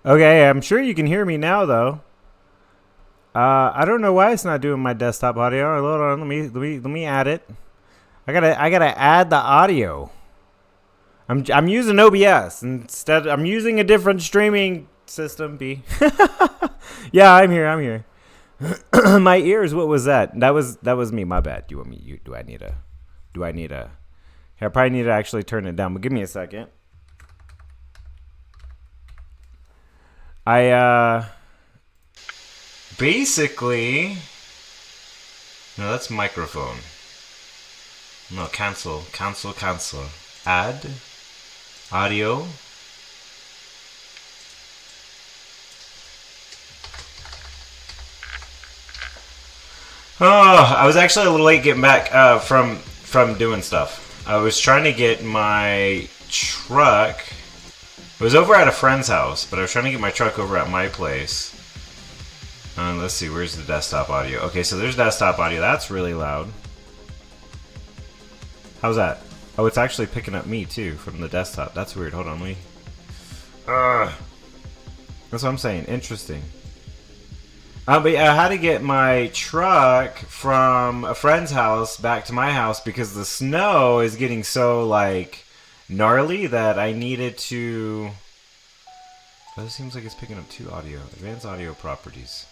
Okay, I'm sure you can hear me now though. I don't know why it's not doing my desktop audio. Hold on, let me add it. I gotta add the audio. I'm using OBS instead. I'm using a different streaming system. B. Yeah, I'm here. I'm here. My ears. What was that? That was me. My bad. Do you want me? Do I need a? Do I need a? I probably need to actually turn it down. But give me a second. I basically. No, that's microphone. No, cancel. Add audio. Oh, I was actually a little late getting back from doing stuff. I was trying to get my truck. It was over at a friend's house, but I was trying to get my truck over at my place. Let's see, where's the desktop audio? Okay, so there's desktop audio. That's really loud. How's that? Oh, it's actually picking up me too from the desktop. That's weird. Hold on, that's what I'm saying. Interesting. But yeah, I had to get my truck from a friend's house back to my house because the snow is getting so like gnarly that I needed to. But it seems like it's picking up two audio. Advanced audio properties.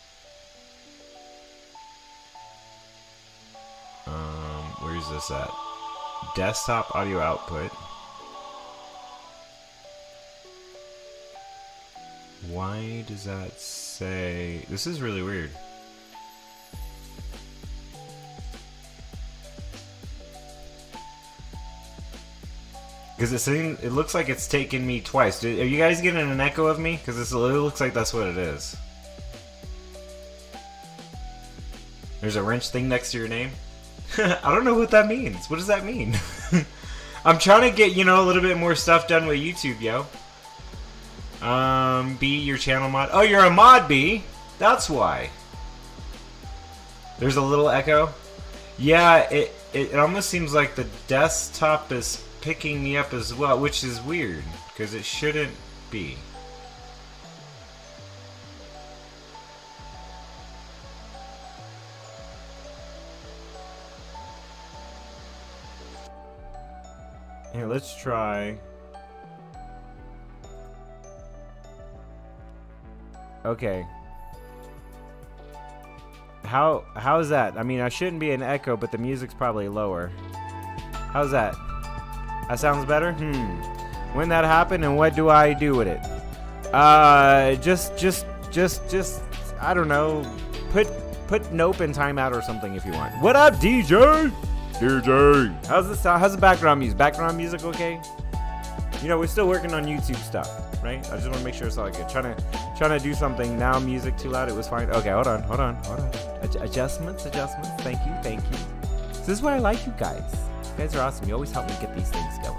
Where's this at? Desktop audio output. Why does that say... This is really weird. Because it looks like it's taken me twice. Are you guys getting an echo of me? Because it looks like that's what it is. There's a wrench thing next to your name? I don't know what that means. What does that mean? I'm trying to get, a little bit more stuff done with YouTube, yo. B, your channel mod. Oh, you're a mod, B. That's why. There's a little echo. Yeah, it almost seems like the desktop is picking me up as well, which is weird, because it shouldn't be. Here, let's try. Okay. How's that? I mean, I shouldn't be an echo, but the music's probably lower. How's that? That sounds better? When that happened and what do I do with it? Just I don't know. Put nope in timeout or something if you want. What up, DJ? DJ. How's this sound? How's the background music? Background music okay? We're still working on YouTube stuff, right? I just want to make sure it's all good. Trying to do something now. Music too loud. It was fine. Okay, hold on. Adjustments. Thank you. This is why I like you guys. You guys are awesome. You always help me get these things going.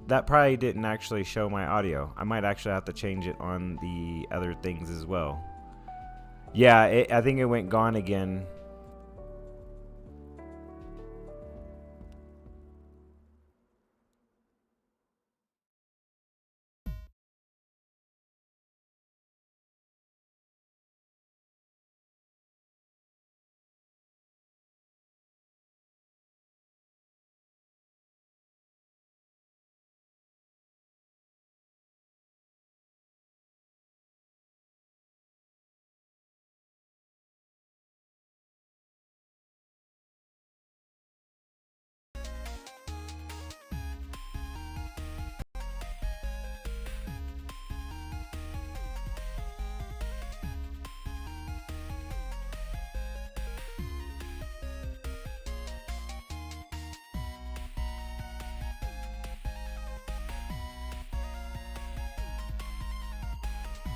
That probably didn't actually show my audio. I might actually have to change it on the other things as well. Yeah, I think it went gone again.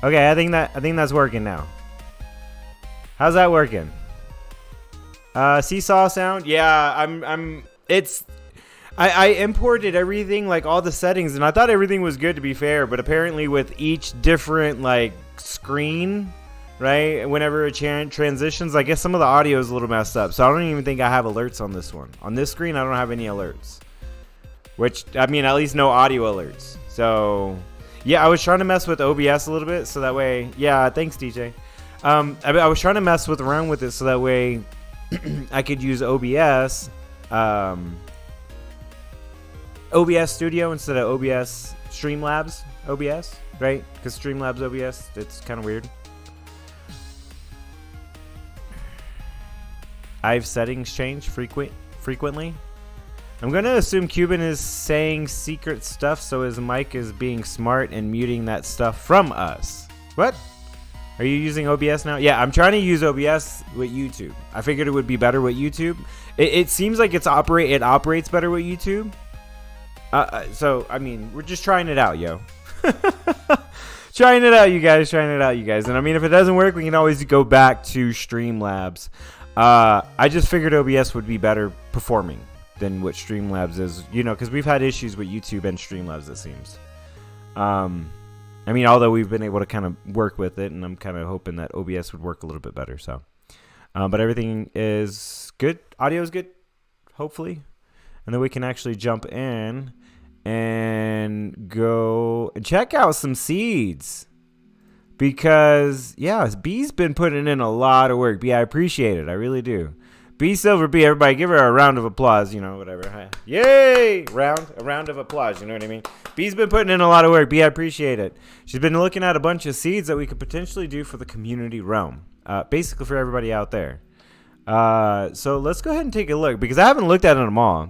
Okay, I think that's working now. How's that working? Seesaw sound. Yeah, I imported everything, like all the settings, and I thought everything was good, to be fair, but apparently with each different like screen, right, whenever it transitions, I guess some of the audio is a little messed up. So I don't even think I have alerts on this one. On this screen, I don't have any alerts, which, I mean, at least no audio alerts. So yeah, I was trying to mess with OBS a little bit, so that way, yeah, thanks DJ. I was trying to mess around with it so that way I could use OBS Studio instead of OBS Streamlabs OBS, right? Because Streamlabs OBS, it's kind of weird. I have settings change frequently. I'm going to assume Cuban is saying secret stuff, so his mic is being smart and muting that stuff from us. What? Are you using OBS now? Yeah, I'm trying to use OBS with YouTube. I figured it would be better with YouTube. It seems like it operates better with YouTube. So, I mean, we're just trying it out, yo. Trying it out, you guys. And I mean, if it doesn't work, we can always go back to Streamlabs. I just figured OBS would be better performing than what Streamlabs is, you know, because we've had issues with YouTube and Streamlabs, it seems. I mean, although we've been able to kind of work with it, and I'm kind of hoping that OBS would work a little bit better. So, but everything is good. Audio is good, hopefully. And then we can actually jump in and go and check out some seeds. Because, yeah, B's been putting in a lot of work. B, I appreciate it. I really do. B Silver B, everybody give her a round of applause, you know, whatever. Yay! A round of applause, you know what I mean? B's been putting in a lot of work. B, I appreciate it. She's been looking at a bunch of seeds that we could potentially do for the community realm. Basically for everybody out there. So let's go ahead and take a look, because I haven't looked at them all.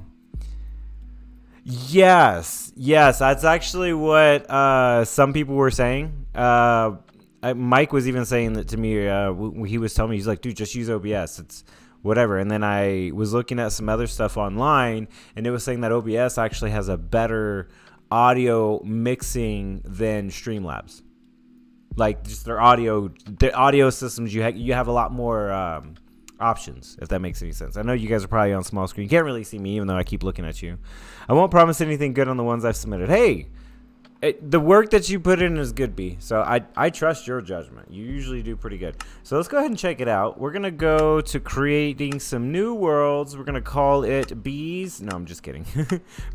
Yes, that's actually what some people were saying. Mike was even saying that to me. He was telling me, he's like, dude, just use OBS. It's whatever. And then I was looking at some other stuff online, and it was saying that OBS actually has a better audio mixing than Streamlabs. Like, just the audio systems, you have a lot more options, if that makes any sense. I know you guys are probably on small screen. You can't really see me, even though I keep looking at you. I won't promise anything good on the ones I've submitted. Hey, the work that you put in is good, B. So I trust your judgment. You usually do pretty good. So let's go ahead and check it out. We're going to go to creating some new worlds. We're going to call it Bees. No, I'm just kidding.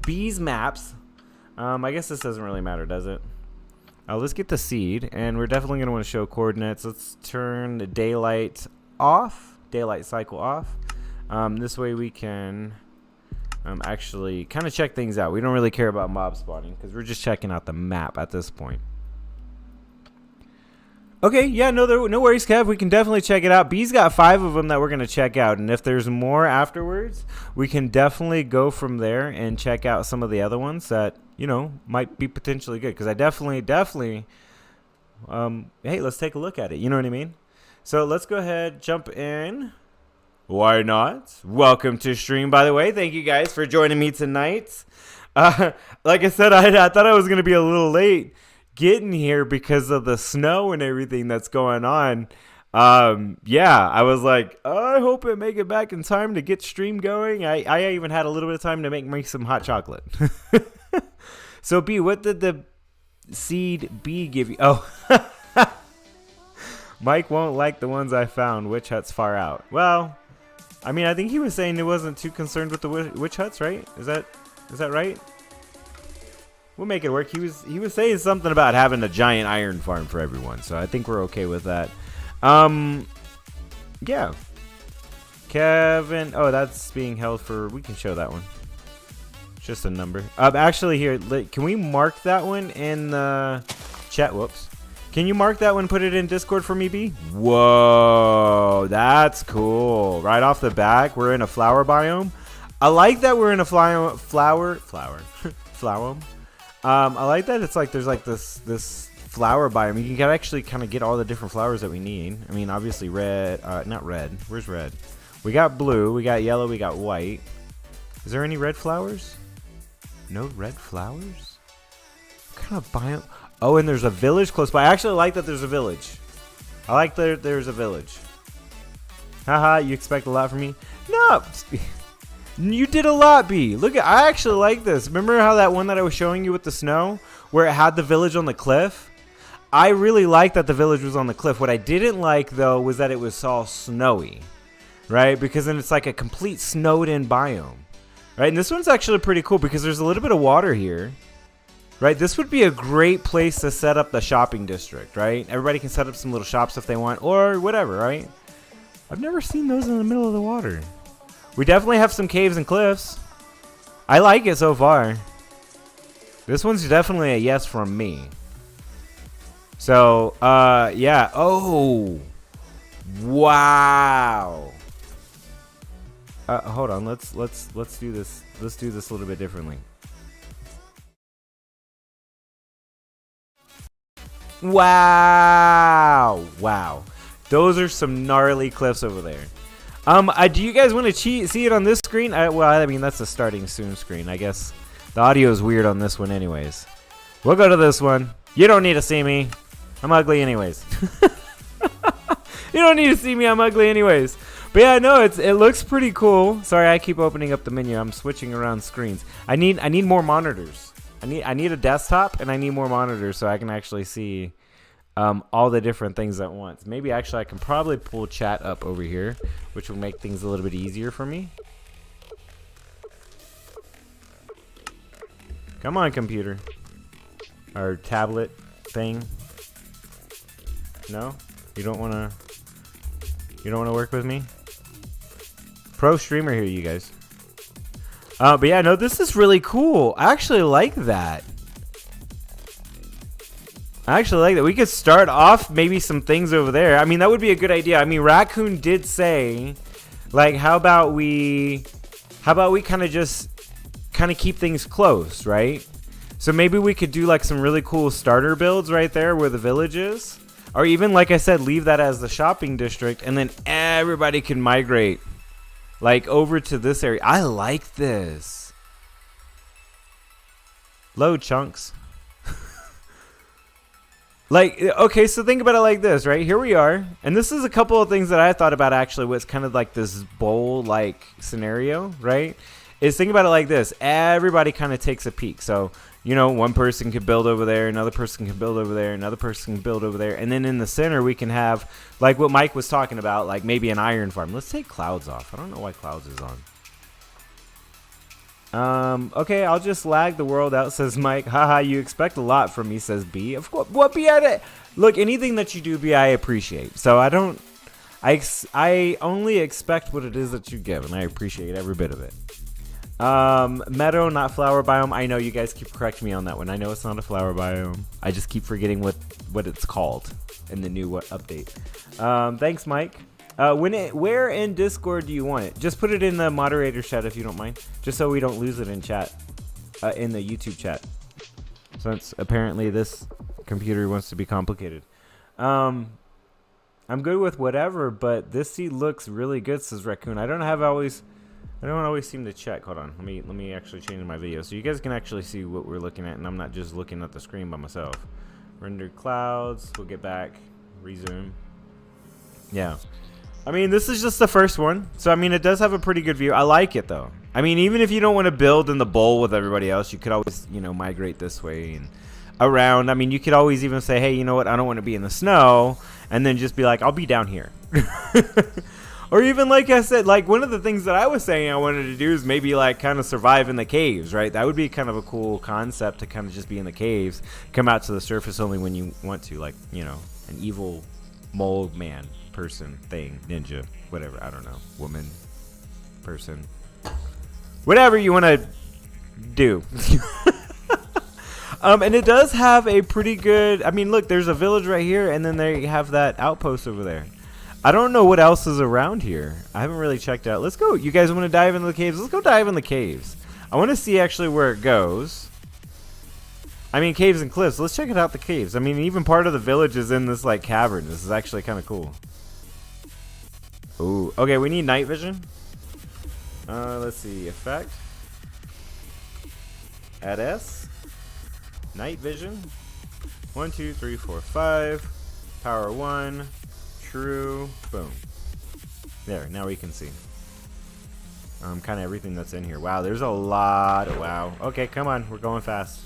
Bees Maps. I guess this doesn't really matter, does it? Let's get the seed. And we're definitely going to want to show coordinates. Let's turn the daylight off. Daylight cycle off. This way we can actually kind of check things out. We don't really care about mob spawning because we're just checking out the map at this point. Okay, yeah, no worries, Kev. We can definitely check it out. B's got 5 of them that we're going to check out, and if there's more afterwards, we can definitely go from there and check out some of the other ones that, you know, might be potentially good, because I definitely hey, let's take a look at it. You know what I mean? So let's go ahead, jump in. Why not? Welcome to stream, by the way. Thank you guys for joining me tonight. Like I said, I thought I was going to be a little late getting here because of the snow and everything that's going on. Yeah, I was like, I hope I make it back in time to get stream going. I even had a little bit of time to make me some hot chocolate. So, B, what did the seed B give you? Oh, Mike won't like the ones I found. Witch huts far out. Well, I mean, I think he was saying he wasn't too concerned with the witch huts, right? Is that right? We'll make it work. He was saying something about having a giant iron farm for everyone, so I think we're okay with that. Yeah. Kevin, oh, that's being held for. We can show that one. It's just a number. Actually, here, can we mark that one in the chat? Whoops. Can you mark that one, put it in Discord for me, B? Whoa, that's cool. Right off the back, we're in a flower biome. I like that we're in a flower. I like that it's like there's like this flower biome. You can actually kind of get all the different flowers that we need. I mean, obviously red, not red. Where's red? We got blue, we got yellow, we got white. Is there any red flowers? No red flowers? What kind of biome? Oh, and there's a village close by. I actually like that there's a village. I like that there's a village. Haha, you expect a lot from me? No, you did a lot, B. Look, I actually like this. Remember how that one that I was showing you with the snow, where it had the village on the cliff? I really liked that the village was on the cliff. What I didn't like, though, was that it was all snowy, right? Because then it's like a complete snowed-in biome, right? And this one's actually pretty cool because there's a little bit of water here, right? This would be a great place to set up the shopping district, right? Everybody can set up some little shops if they want, or whatever, right? I've never seen those in the middle of the water. We definitely have some caves and cliffs. I like it so far. This one's definitely a yes from me. So, yeah. Oh, wow. Hold on. Let's do this. Let's do this a little bit differently. Wow. Wow. Those are some gnarly cliffs over there. Do you guys want to see it on this screen? Well, I mean, that's the starting soon screen. I guess the audio is weird on this one anyways. We'll go to this one. You don't need to see me. I'm ugly anyways. You don't need to see me. I'm ugly anyways. But yeah, no, it looks pretty cool. Sorry, I keep opening up the menu. I'm switching around screens. I need more monitors. I need a desktop and I need more monitors so I can actually see all the different things at once. Maybe actually I can probably pull chat up over here, which will make things a little bit easier for me. Come on, computer. Or tablet thing. No? You don't wanna work with me? Pro streamer here, you guys. But yeah, no, this is really cool. I actually like that. We could start off maybe some things over there. I mean, that would be a good idea. I mean, Raccoon did say, like, how about we kind of keep things close, right? So maybe we could do like some really cool starter builds right there where the village is. Or even, like I said, leave that as the shopping district and then everybody can migrate like over to this area. I like this. Load chunks. Like, okay, so think about it like this, right? Here we are. And this is a couple of things that I thought about actually was kind of like this bowl-like scenario, right? Is think about it like this. Everybody kind of takes a peek. So, you know, one person could build over there, another person can build over there, another person can build over there. And then in the center, we can have, like what Mike was talking about, like maybe an iron farm. Let's take clouds off. I don't know why clouds is on. Okay, I'll just lag the world out, says Mike. Haha, you expect a lot from me, says B. Of course, what B? Look, anything that you do, B, I appreciate. So I only expect what it is that you give, and I appreciate every bit of it. Meadow, not flower biome. I know you guys keep correcting me on that one. I know it's not a flower biome. I just keep forgetting what it's called in the new update. Thanks, Mike. Where in Discord do you want it? Just put it in the moderator chat if you don't mind, just so we don't lose it in chat, in the YouTube chat, since apparently this computer wants to be complicated. I'm good with whatever, but this seed looks really good, says Raccoon. I don't always seem to check. Hold on, let me actually change my video so you guys can actually see what we're looking at, and I'm not just looking at the screen by myself. Rendered clouds. We'll get back. Resume. Yeah. I mean, this is just the first one. So, I mean, it does have a pretty good view. I like it, though. I mean, even if you don't want to build in the bowl with everybody else, you could always, you know, migrate this way and around. I mean, you could always even say, hey, you know what? I don't want to be in the snow. And then just be like, I'll be down here. Or even, like I said, like one of the things that I was saying I wanted to do is maybe like kind of survive in the caves, right? That would be kind of a cool concept to kind of just be in the caves. Come out to the surface only when you want to, like, you know, an evil mole man. Person, thing, ninja, whatever, I don't know, woman, person, whatever you want to do. And it does have a pretty good, I mean, look, there's a village right here, and then they have that outpost over there. I don't know what else is around here. I haven't really checked out. Let's go. You guys want to dive into the caves? Let's go dive in the caves. I want to see actually where it goes. I mean, caves and cliffs. Let's check it out, the caves. I mean, even part of the village is in this, like, cavern. This is actually kind of cool. Ooh, okay, we need night vision. Let's see, effect. Add S. Night vision. 1, 2, 3, 4, 5. Power 1. True. Boom. There, now we can see. Kind of everything that's in here. Wow, there's a lot. Wow. Okay, come on. We're going fast.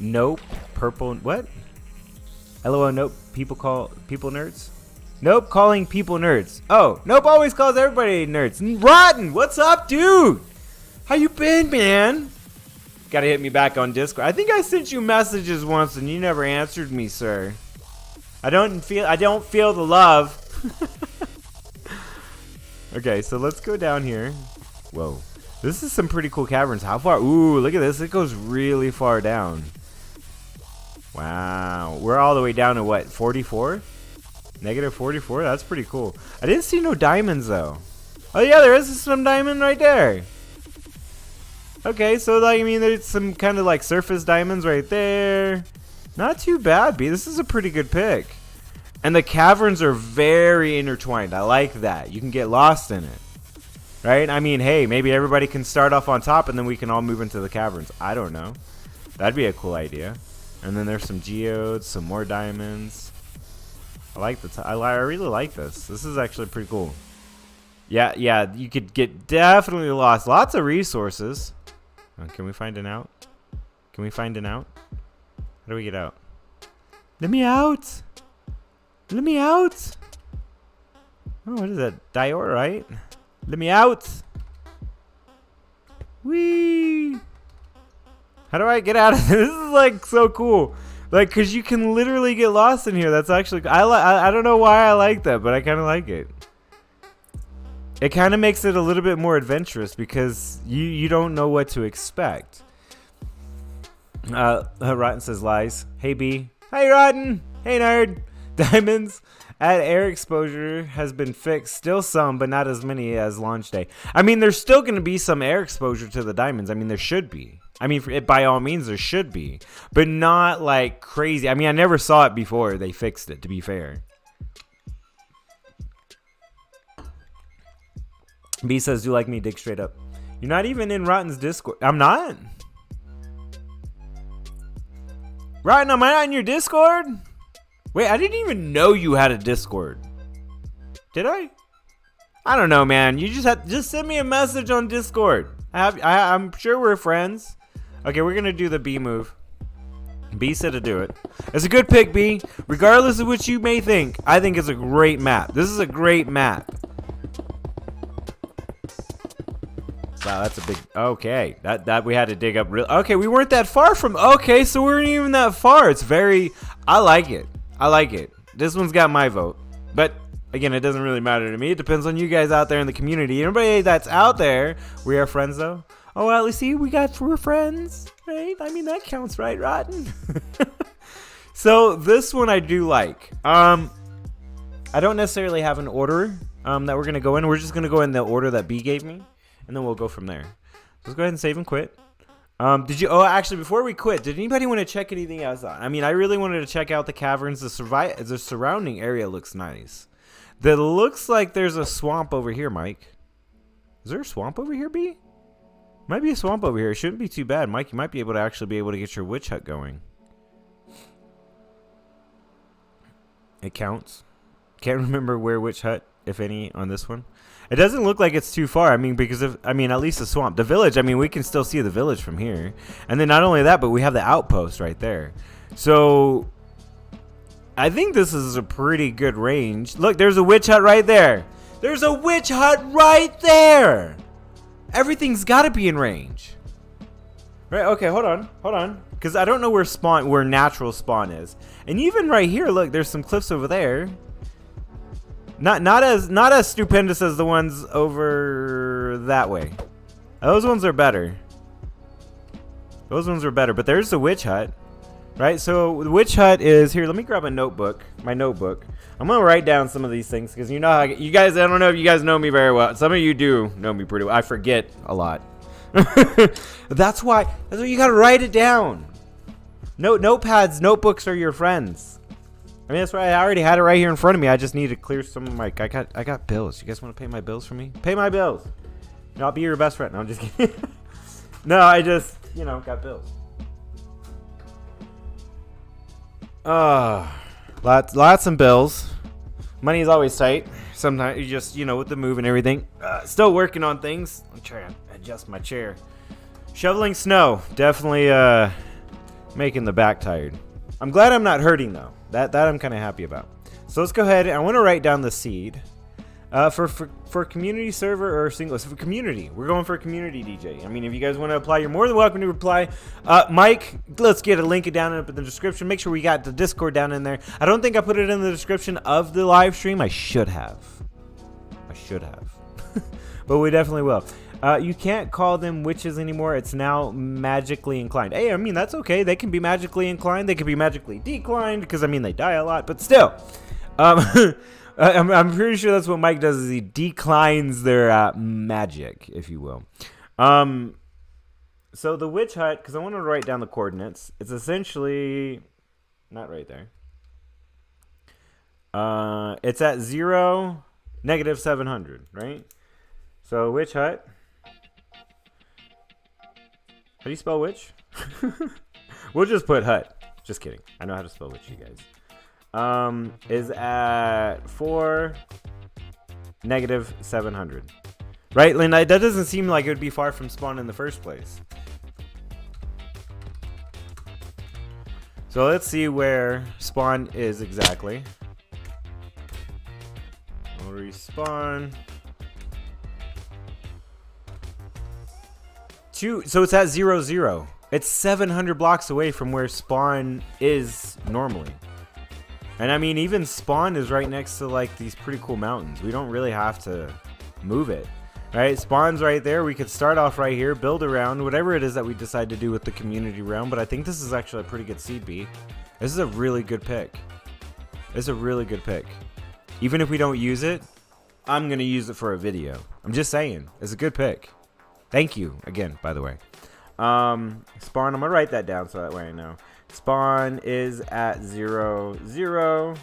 Nope. Purple. What? LOL. Nope. People call people nerds. Nope. Calling people nerds. Oh, Nope always calls everybody nerds. Rotten. What's up, dude? How you been, man? Gotta hit me back on Discord. I think I sent you messages once and you never answered me, sir. I don't feel the love. Okay, so let's go down here. Whoa. This is some pretty cool caverns. How far? Ooh, look at this. It goes really far down. Wow. We're all the way down to what? 44? Negative 44? That's pretty cool. I didn't see no diamonds, though. Oh, yeah, there is some diamond right there. Okay, so, like, I mean, there's some kind of, like, surface diamonds right there. Not too bad, B. This is a pretty good pick. And the caverns are very intertwined. I like that. You can get lost in it. Right? I mean, hey, maybe everybody can start off on top and then we can all move into the caverns. I don't know. That'd be a cool idea. And then there's some geodes, some more diamonds. I like I really like this. This is actually pretty cool. Yeah, you could get definitely lost. Lots of resources. Can we find an out? Can we find an out? How do we get out? Let me out! Let me out! Oh, what is that? Diorite? Let me out! Whee! How do I get out of this? This is like so cool. Like, cause you can literally get lost in here. That's actually I don't know why I like that, but I kind of like it. It kind of makes it a little bit more adventurous because you don't know what to expect. Rotten says lies. Hey B. Hey Rotten. Hey nerd. Diamonds at air exposure has been fixed. Still some, but not as many as launch day. I mean, there's still going to be some air exposure to the diamonds. I mean, there should be. I mean, by all means, there should be. But not like crazy. I mean, I never saw it before they fixed it, to be fair. B says, do like me, dig straight up. You're not even in Rotten's Discord. I'm not? Rotten, am I not in your Discord? Wait, I didn't even know you had a Discord. Did I? I don't know, man. You just send me a message on Discord. I'm sure we're friends. Okay, we're gonna do the B move. B said to do it. It's a good pick, B. Regardless of what you may think, I think it's a great map. This is a great map. Wow, that's a big. Okay, that we had to dig up real. Okay, we weren't that far from. Okay, so we weren't even that far. It's very. I like it. I like it. This one's got my vote. But again, it doesn't really matter to me. It depends on you guys out there in the community. Everybody that's out there, we are friends though. Oh, well, you see, we're friends, right? I mean, that counts, right, Rotten? So this one I do like. I don't necessarily have an order that we're gonna go in. We're just gonna go in the order that B gave me, and then we'll go from there. Let's go ahead and save and quit. Actually, before we quit, did anybody want to check anything else out? I mean, I really wanted to check out the caverns. The surrounding area looks nice. That looks like there's a swamp over here, Mike. Is there a swamp over here, B? Might be a swamp over here. It shouldn't be too bad, Mike. You might be able to get your witch hut going. It counts. Can't remember where witch hut, if any, on this one. It doesn't look like it's too far. I mean, because of, at least the swamp. The village, I mean, we can still see the village from here. And then not only that, but we have the outpost right there. So, I think this is a pretty good range. Look, there's a witch hut right there. There's a witch hut right there. Everything's got to be in range. Right, okay, hold on. Because I don't know where natural spawn is. And even right here, look, there's some cliffs over there. Not as stupendous as the ones over that way. Those ones are better. But there's the witch hut, right? So the witch hut is here. Let me grab my notebook. I'm gonna write down some of these things because you know how you guys. I don't know if you guys know me very well. Some of you do know me pretty well. I forget a lot. That's why you gotta write it down. Notepads, notebooks are your friends. I mean, that's why I already had it right here in front of me. I just need to clear some of my. I got bills. You guys want to pay my bills for me? Pay my bills. I'll be your best friend. No, I'm just kidding. No, I just got bills. Lots of bills. Money is always tight. Sometimes you just, with the move and everything. Still working on things. I'm trying to adjust my chair. Shoveling snow. Definitely making the back tired. I'm glad I'm not hurting, though. That I'm kind of happy about. So let's go ahead. I want to write down the seed. For community server or single. So for community, we're going for a community DJ. I mean, if you guys want to apply, you're more than welcome to apply. Mike, let's get a link down in the description. Make sure we got the Discord down in there. I don't think I put it in the description of the live stream. I should have. But we definitely will. You can't call them witches anymore. It's now magically inclined. Hey, I mean, that's okay. They can be magically inclined. They can be magically declined because, I mean, they die a lot. But still. I'm pretty sure that's what Mike does is he declines their magic, if you will. So the witch hut, because I want to write down the coordinates. It's essentially not right there. It's at 0, -700, right? So witch hut. How do you spell witch? We'll just put hut. Just kidding. I know how to spell witch, you guys. Is at 4, -700. Right, Lynn? That doesn't seem like it would be far from spawn in the first place. So let's see where spawn is exactly. We'll respawn. So it's at 0, 0. It's 700 blocks away from where spawn is normally. And I mean, even spawn is right next to like these pretty cool mountains. We don't really have to move it, right? Spawn's right there. We could start off right here, build around whatever it is that we decide to do with the community realm. But I think this is actually a pretty good seed bee. This is a really good pick. It's a really good pick. Even if we don't use it, I'm going to use it for a video. I'm just saying. It's a good pick. Thank you again, by the way. Spawn, I'm going to write that down so that way I know. Spawn is at 0, 0.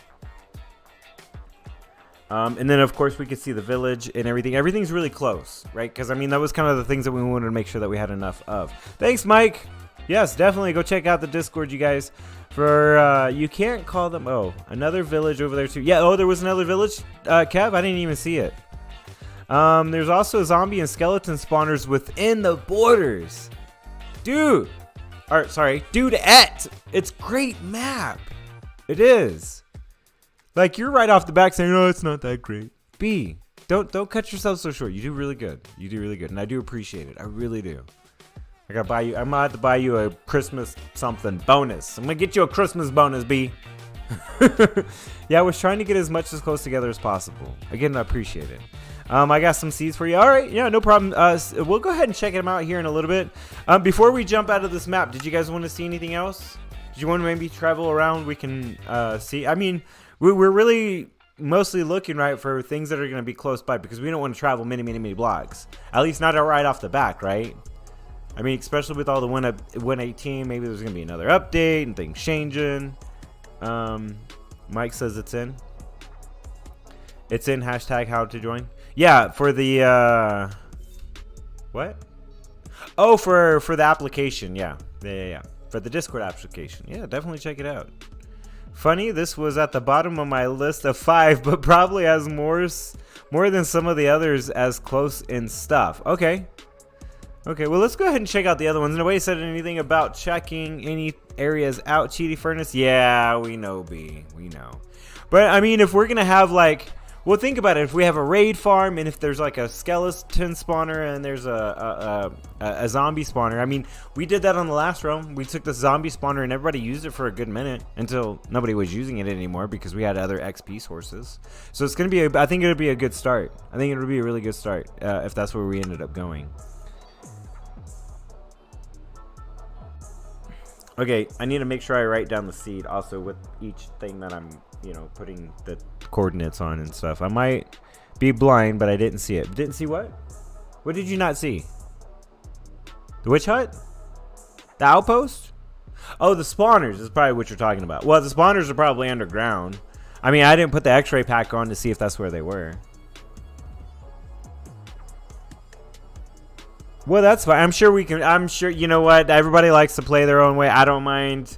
And then, of course, we could see the village and everything. Everything's really close, right? Because, I mean, that was kind of the things that we wanted to make sure that we had enough of. Thanks, Mike. Yes, definitely go check out the Discord, you guys. For, you can't call them, oh, another village over there, too. Yeah, oh, there was another village, Kev. I didn't even see it. There's also zombie and skeleton spawners within the borders. Dude. Or, sorry, dude-et. It's great map. It is. Like, you're right off the back saying, oh, it's not that great. B, don't cut yourself so short. You do really good. You do really good. And I do appreciate it. I really do. I gotta buy you, I'm gonna have to buy you a Christmas something bonus. I'm gonna get you a Christmas bonus, B. Yeah, I was trying to get as much as close together as possible. Again, I appreciate it. I got some seeds for you. All right, yeah, no problem. We'll go ahead and check them out here in a little bit. Before we jump out of this map, did you guys want to see anything else? Did you want to maybe travel around? We can see. I mean, we're really mostly looking right for things that are going to be close by because we don't want to travel many blocks. At least not right off the back, right? I mean, especially with all the 118, maybe there's going to be another update and things changing. Mike says it's in. It's in hashtag how to join. Yeah, for the what? Oh, for the application. Yeah. For the Discord application. Yeah, definitely check it out. Funny, this was at the bottom of my list of 5, but probably has more than some of the others as close in stuff. Okay. Okay, well, let's go ahead and check out the other ones. Nobody said anything about checking any areas out. Cheaty Furnace? Yeah, we know, B. We know. But, I mean, if we're going to have, like... Well, think about it. If we have a raid farm and if there's, like, a skeleton spawner and there's a zombie spawner. I mean, we did that on the last roam. We took the zombie spawner and everybody used it for a good minute until nobody was using it anymore because we had other XP sources. So it's going to be, I think it'll be a good start. I think it'll be a really good start if that's where we ended up going. Okay, I need to make sure I write down the seed also with each thing that I'm, putting the coordinates on and stuff. I might be blind, but I didn't see it. Didn't see what? What did you not see? The witch hut? The outpost? Oh, the spawners is probably what you're talking about. Well, the spawners are probably underground. I mean, I didn't put the x-ray pack on to see if that's where they were. Well, that's fine. I'm sure we can. I'm sure, you know what? Everybody likes to play their own way. I don't mind.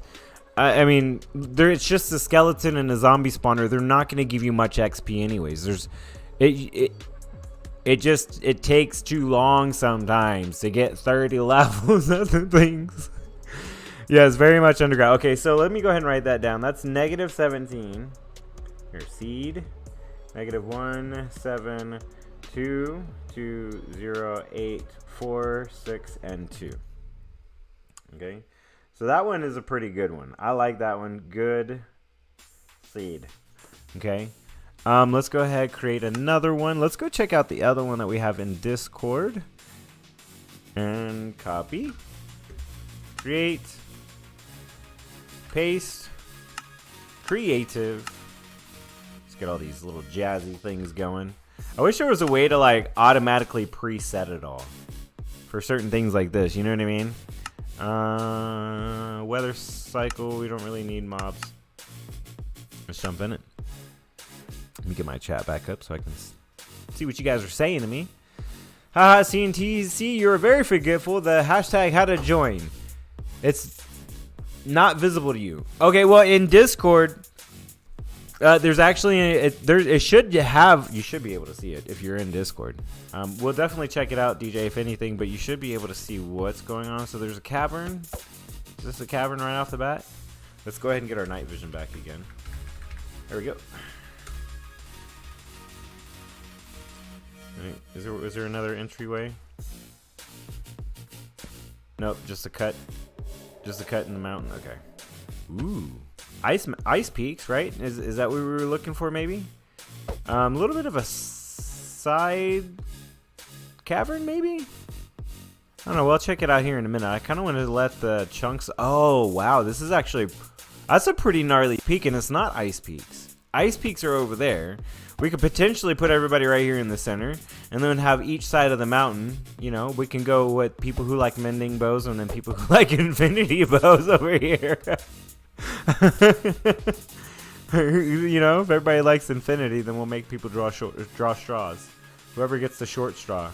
I mean, it's just a skeleton and a zombie spawner. They're not going to give you much XP anyways. It takes too long sometimes to get 30 levels of the things. Yeah, it's very much underground. Okay, so let me go ahead and write that down. That's negative 17. Here, seed. Negative 1, 7, 2, 2, 0, 8, 4, 6, and 2. Okay. So that one is a pretty good one. I like that one. Good seed. Okay. Let's go ahead, create another one. Let's go check out the other one that we have in Discord. And copy. Create. Paste. Creative. Let's get all these little jazzy things going. I wish there was a way to like automatically preset it all for certain things like this. You know what I mean? Weather cycle. We don't really need mobs. Let's jump in it. Let me get my chat back up so I can see what you guys are saying to me. Haha, CNTC, you're very forgetful. The hashtag how to join. It's not visible to you. Okay, well in Discord, there's actually you should be able to see it if you're in Discord. We'll definitely check it out, DJ, if anything, but you should be able to see what's going on. So there's a cavern. Is this a cavern right off the bat? Let's go ahead and get our night vision back again. There we go. All right. Is there another entryway? Nope, just a cut. Just a cut in the mountain. Okay. Ooh. Ice peaks, right? Is that what we were looking for, maybe? A little bit of a side cavern, maybe? I don't know. We'll check it out here in a minute. I kind of want to let the chunks... Oh, wow. This is actually... That's a pretty gnarly peak, and it's not ice peaks. Ice peaks are over there. We could potentially put everybody right here in the center, and then have each side of the mountain. You know, we can go with people who like mending bows, and then people who like infinity bows over here. You know, if everybody likes infinity, then we'll make people draw straws. Whoever gets the short straw.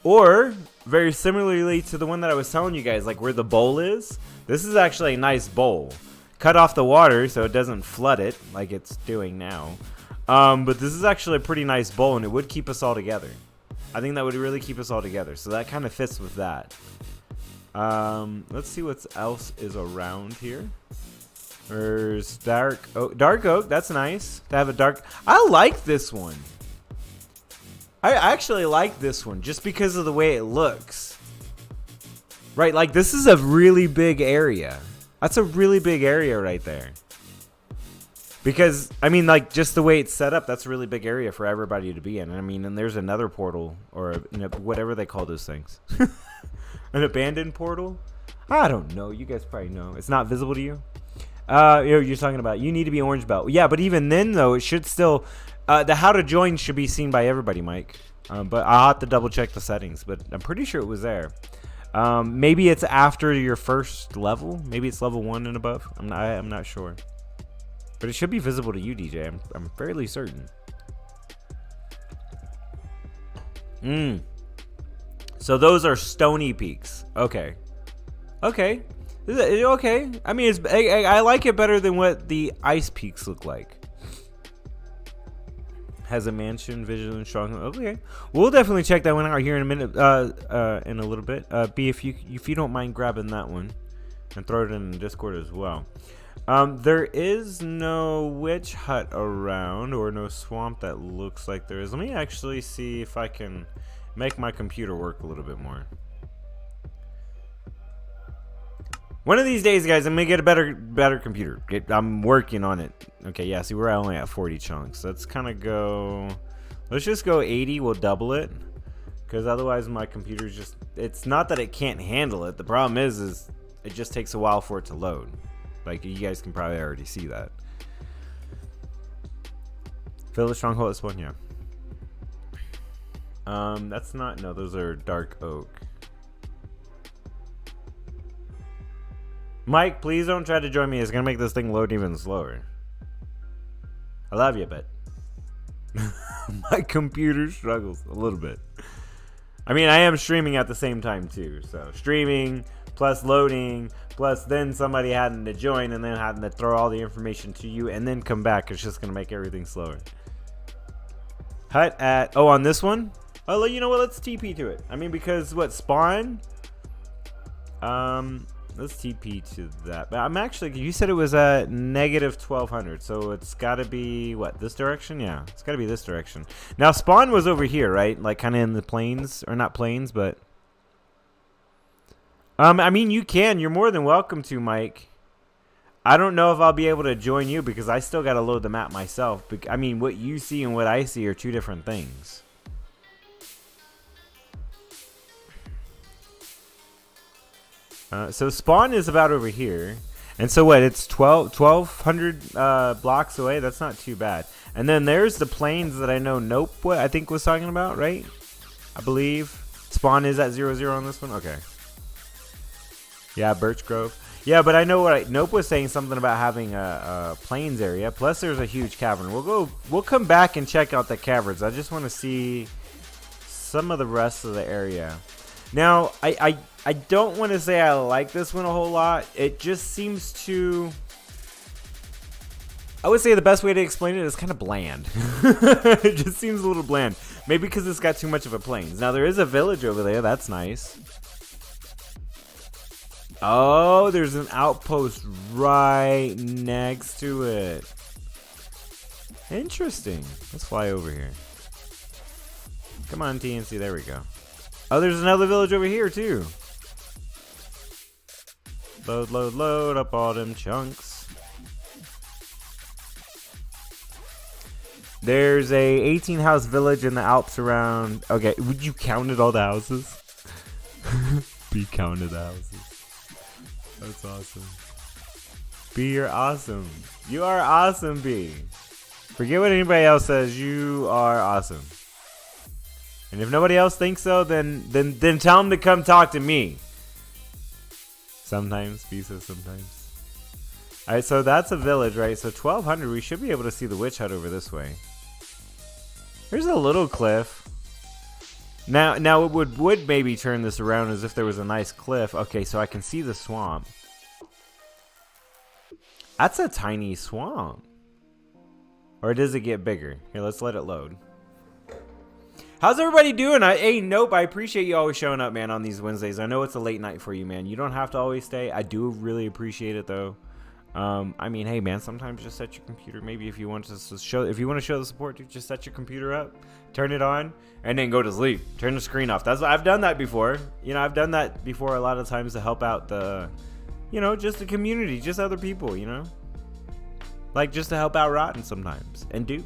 Or, very similarly to the one that I was telling you guys, like where the bowl is, this is actually a nice bowl. Cut off the water so it doesn't flood it like it's doing now. But this is actually a pretty nice bowl, and it would keep us all together. I think that would really keep us all together. So that kind of fits with that. Let's see what else is around here. There's dark oak. That's nice to have a dark. I like this one. I actually like this one just because of the way it looks. Right, like this is a really big area. That's a really big area right there. Because, I mean, like, just the way it's set up, that's a really big area for everybody to be in. I mean, and there's another portal, or whatever they call those things. An abandoned portal? I don't know. You guys probably know. It's not visible to you? You're talking about, you need to be orange belt. Yeah, but even then, though, it should still... the how to join should be seen by everybody, Mike. But I'll have to double check the settings. But I'm pretty sure it was there. Maybe it's after your first level. Maybe it's level 1 and above. I'm not sure. But it should be visible to you, DJ. I'm fairly certain. So those are stony peaks. Okay. Okay. Okay. I mean, I like it better than what the ice peaks look like. Has a mansion, visual and strong. Okay, we'll definitely check that one out here in a minute. In a little bit. B, if you don't mind grabbing that one and throw it in Discord as well. There is no witch hut around or no swamp that looks like there is. Let me actually see if I can make my computer work a little bit more. One of these days, guys, I'm gonna get a better computer. I'm working on it. Okay, yeah. See, we're only at 40 chunks. Let's kind of go. Let's just go 80. We'll double it, because otherwise my computer's just. It's not that it can't handle it. The problem is it just takes a while for it to load. Like you guys can probably already see that. Fill the stronghold. This one, yeah. That's not. No, those are dark oak. Mike, please don't try to join me. It's going to make this thing load even slower. I love you, but my computer struggles a little bit. I mean, I am streaming at the same time, too. So, streaming, plus loading, plus then somebody having to join and then having to throw all the information to you and then come back. It's just going to make everything slower. Hut at, on this one? Oh, you know what? Let's TP to it. I mean, because what, spawn? Let's TP to that. But I'm actually, you said it was at negative 1200. So it's got to be, what, this direction? Yeah, it's got to be this direction. Now, spawn was over here, right? Like kind of in the plains, or not plains, but. I mean, you can. You're more than welcome to, Mike. I don't know if I'll be able to join you because I still got to load the map myself. I mean, what you see and what I see are two different things. So spawn is about over here. And so what? It's 1,200 blocks away. That's not too bad. And then there's the plains that I know what I think was talking about, right? I believe. Spawn is at 0, on this one? Okay. Yeah, Birch Grove. Yeah, but I know what Nope was saying something about having a plains area. Plus, there's a huge cavern. We'll come back and check out the caverns. I just want to see some of the rest of the area. Now, I don't want to say I like this one a whole lot. It just seems to. I would say the best way to explain it is kind of bland. It just seems a little bland. Maybe because it's got too much of a plains. Now, there is a village over there. That's nice. Oh, there's an outpost right next to it. Interesting. Let's fly over here. Come on, TNC. There we go. Oh, there's another village over here, too. Load up all them chunks. There's a 18-house village in the Alps around. Okay, would you counted all the houses? B counted the houses. That's awesome. B, you're awesome. You are awesome, B. Forget what anybody else says. You are awesome. And if nobody else thinks so, then tell them to come talk to me. Sometimes, B says sometimes. All right, so that's a village, right? So 1,200, we should be able to see the witch hut over this way. There's a little cliff. Now it would maybe turn this around as if there was a nice cliff. Okay, so I can see the swamp. That's a tiny swamp. Or does it get bigger? Here, let's let it load. How's everybody doing? Hey, Nope, I appreciate you always showing up, man, on these Wednesdays. I know it's a late night for you, man. You don't have to always stay. I do really appreciate it, though. I mean, hey, man, sometimes just set your computer. Maybe if you want to show the support, dude, just set your computer up, turn it on, and then go to sleep. Turn the screen off. I've done that before. You know, I've done that before a lot of times to help out the, you know, just the community, just other people, you know, like just to help out Rotten sometimes and Duke.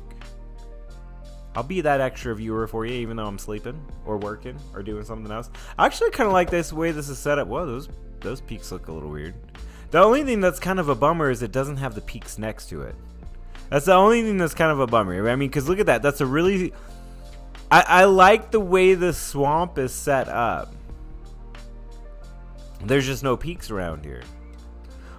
I'll be that extra viewer for you, even though I'm sleeping or working or doing something else. I actually kind of like this way this is set up. Whoa, those peaks look a little weird. The only thing that's kind of a bummer is it doesn't have the peaks next to it. That's the only thing that's kind of a bummer. I mean, because look at that. That's a really... I like the way the swamp is set up. There's just no peaks around here.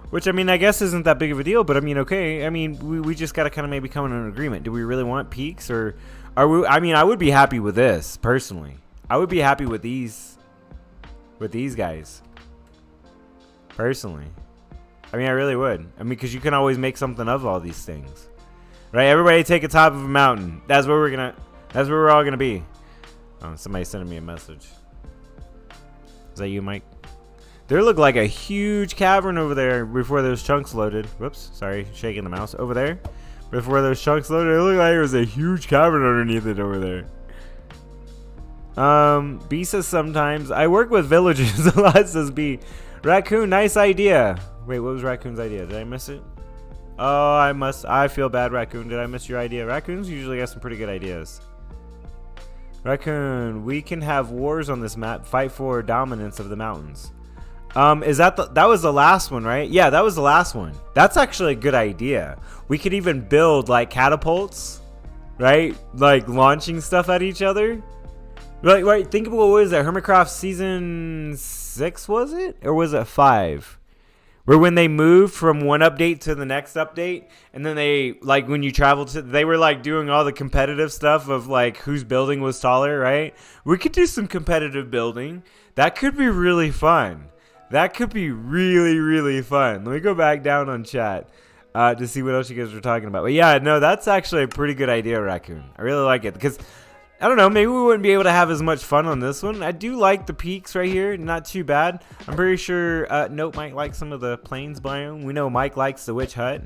Which, I mean, I guess isn't that big of a deal. But, I mean, okay. I mean, we just got to kind of maybe come in an agreement. Do we really want peaks? Or are we... I mean, I would be happy with this, personally. I would be happy with these guys. Personally. I mean, I really would. I mean, because you can always make something of all these things. Right? Everybody take a top of a mountain. That's where we're all going to be. Oh, somebody's sending me a message. Is that you, Mike? There looked like a huge cavern over there before those chunks loaded. Whoops. Sorry. Shaking the mouse. Over there. Before those chunks loaded, it looked like there was a huge cavern underneath it over there. B says sometimes. I work with villages a lot, says B. Raccoon, nice idea. Wait, what was Raccoon's idea? Did I miss it? Oh, I feel bad, Raccoon. Did I miss your idea? Raccoons usually got some pretty good ideas. Raccoon, we can have wars on this map. Fight for dominance of the mountains. Is that that was the last one, right? Yeah, that was the last one. That's actually a good idea. We could even build like catapults, right? Like launching stuff at each other. Right, think of what was that? Hermitcraft season 6, was it? Or was it 5? Where when they moved from one update to the next update, and then they, like, when you traveled to, they were, like, doing all the competitive stuff of, like, whose building was taller, right? We could do some competitive building. That could be really fun. That could be really, really fun. Let me go back down on chat to see what else you guys are talking about. But yeah, no, that's actually a pretty good idea, Raccoon. I really like it because, I don't know, maybe we wouldn't be able to have as much fun on this one. I do like the peaks right here. Not too bad. I'm pretty sure Nope might like some of the plains biome. We know Mike likes the witch hut.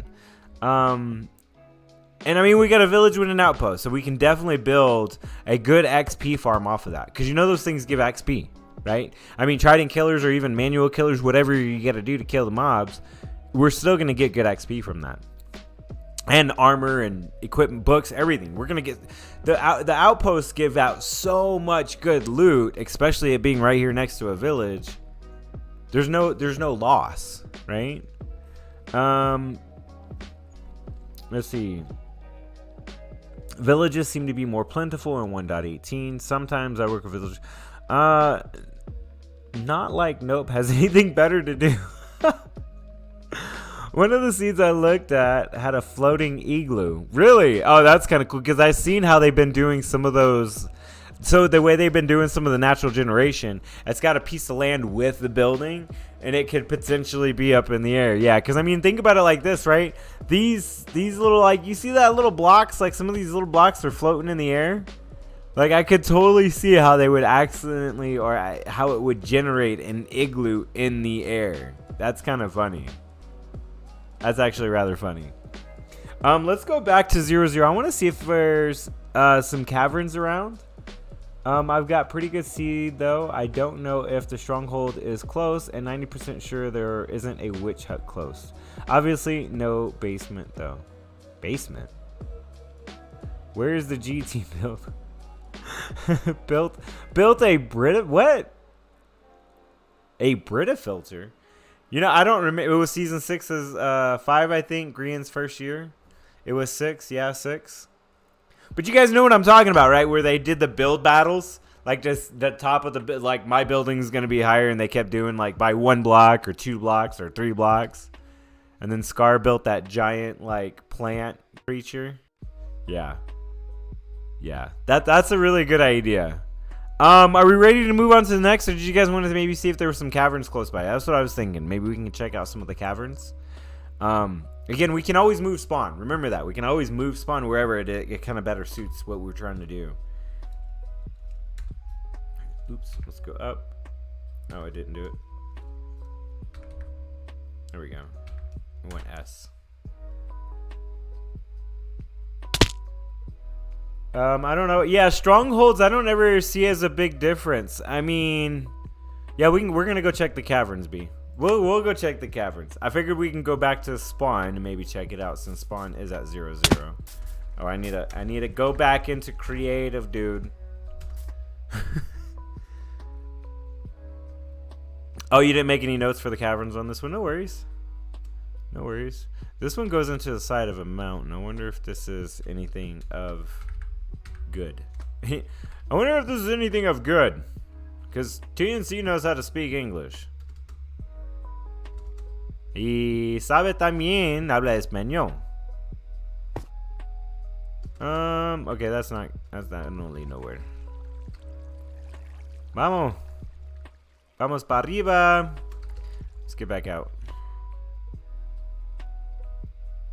And I mean, we got a village with an outpost, so we can definitely build a good XP farm off of that. Because you know those things give XP, right? I mean, trident killers or even manual killers, whatever you got to do to kill the mobs, we're still going to get good XP from that. And armor and equipment, books, everything. We're going to get... The outposts give out so much good loot, especially it being right here next to a village. There's no loss, right? Let's see. Villages seem to be more plentiful in 1.18. Sometimes I work with villages. Not like Nope has anything better to do. One of the seeds I looked at had a floating igloo. Really? Oh, that's kind of cool because I've seen how they've been doing some of those. So the way they've been doing some of the natural generation, it's got a piece of land with the building and it could potentially be up in the air. Yeah, because I mean, think about it like this, right? These little, like, you see that little blocks, like some of these little blocks are floating in the air. Like, I could totally see how they would accidentally, or how it would generate an igloo in the air. That's kind of funny. That's actually rather funny. Let's go back to 0, 0. I want to see if there's some caverns around. I've got pretty good seed, though. I don't know if the stronghold is close, and 90% sure there isn't a witch hut close. Obviously, no basement, though. Basement? Where is the GT build? built a Brita... What? A Brita filter? You know, I don't remember. It was season 6's 5, I think. Grian's first year. It was 6. Yeah, 6. But you guys know what I'm talking about, right? Where they did the build battles. Like, just the top of the... Like, my building's going to be higher. And they kept doing, like, by 1 block or 2 blocks or 3 blocks. And then Scar built that giant, like, plant creature. Yeah. Yeah. That's a really good idea. Are we ready to move on to the next? Or did you guys want to maybe see if there were some caverns close by? That's what I was thinking. Maybe we can check out some of the caverns. Again, we can always move spawn. Remember that. We can always move spawn wherever it kind of better suits what we're trying to do. Oops. Let's go up. No, I didn't do it. There we go. We went S. I don't know. Yeah, strongholds I don't ever see as a big difference. I mean, yeah, we're gonna go check the caverns, B. We'll go check the caverns. I figured we can go back to spawn and maybe check it out since spawn is at 0, 0. Oh, I need to go back into creative, dude. Oh, you didn't make any notes for the caverns on this one? No worries. No worries. This one goes into the side of a mountain. I wonder if this is anything of good. I wonder if this is anything of good. Because TNC knows how to speak English. Y sabe también habla español. Okay, that's not only nowhere. Vamos. Vamos para arriba. Let's get back out.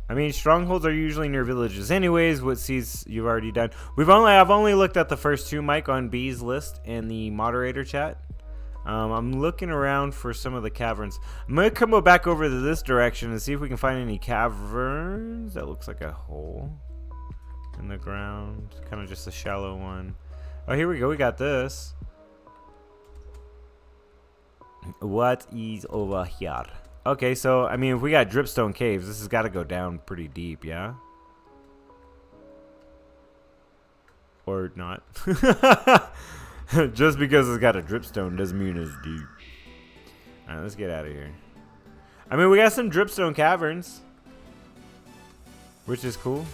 I mean, strongholds are usually near villages anyways. What seeds you've already done? I've only looked at the first 2, Mike, on B's list in the moderator chat. I'm looking around for some of the caverns. I'm gonna come back over to this direction and see if we can find any caverns. That looks like a hole in the ground, kind of just a shallow one. Oh, here we go. We got this. What is over here? Okay, so I mean, if we got dripstone caves, this has got to go down pretty deep, yeah? Or not? Just because it's got a dripstone doesn't mean it's deep. Alright, let's get out of here. I mean, we got some dripstone caverns, which is cool.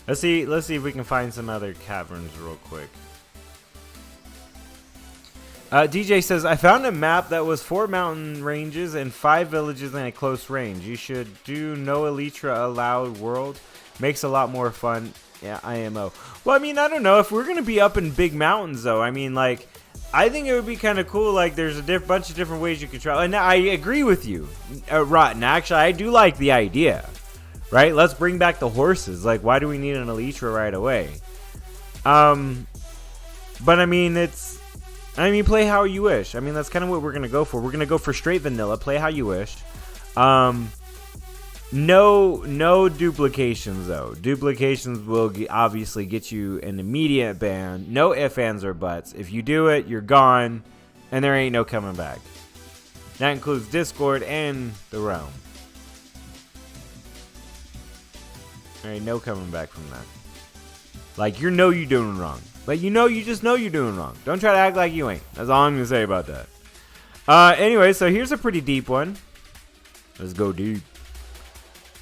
Let's see if we can find some other caverns real quick. DJ says, I found a map that was 4 mountain ranges and 5 villages in a close range. You should do no Elytra allowed world. Makes a lot more fun. Yeah, IMO. Well, I mean, I don't know. If we're going to be up in big mountains, though, I mean, like, I think it would be kind of cool. Like, there's a bunch of different ways you can travel. And I agree with you, Rotten. Actually, I do like the idea, right? Let's bring back the horses. Like, why do we need an Elytra right away? But, I mean, play how you wish. I mean, that's kind of what we're going to go for. We're going to go for straight vanilla. Play how you wish. No duplications, though. Duplications will obviously get you an immediate ban. No ifs, ands, or buts. If you do it, you're gone, and there ain't no coming back. That includes Discord and the realm. There ain't no coming back from that. Like, you're doing wrong. But you just know you're doing wrong. Don't try to act like you ain't. That's all I'm going to say about that. Anyway, so here's a pretty deep one. Let's go deep.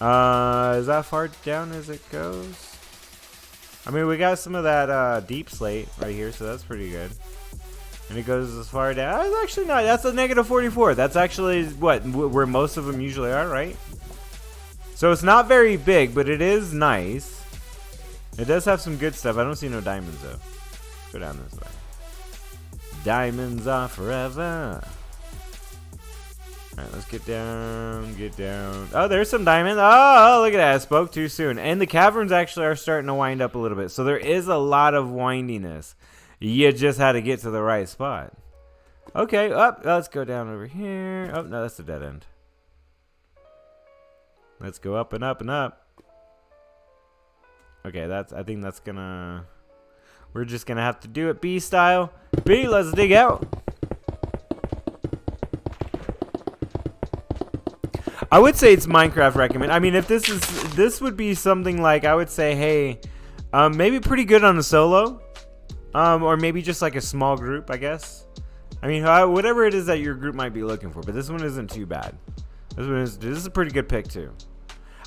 Is that far down as it goes? I mean, we got some of that deep slate right here, so that's pretty good. And it goes as far down. It's actually not. That's a negative 44. That's actually where most of them usually are, right? So it's not very big, but it is nice. It does have some good stuff. I don't see no diamonds, though. Go down this way. Diamonds are forever. Alright, let's get down. Oh, there's some diamonds. Oh, look at that. I spoke too soon. And the caverns actually are starting to wind up a little bit. So there is a lot of windiness. You just had to get to the right spot. Okay, let's go down over here. Oh, no, that's a dead end. Let's go up and up and up. Okay, I think that's gonna... We're just gonna have to do it B style. B, let's dig out. I would say it's Minecraft recommend. I mean, if this would be something like, I would say, hey, maybe pretty good on a solo, or maybe just like a small group, I guess. I mean, whatever it is that your group might be looking for, but this one isn't too bad. This is a pretty good pick too.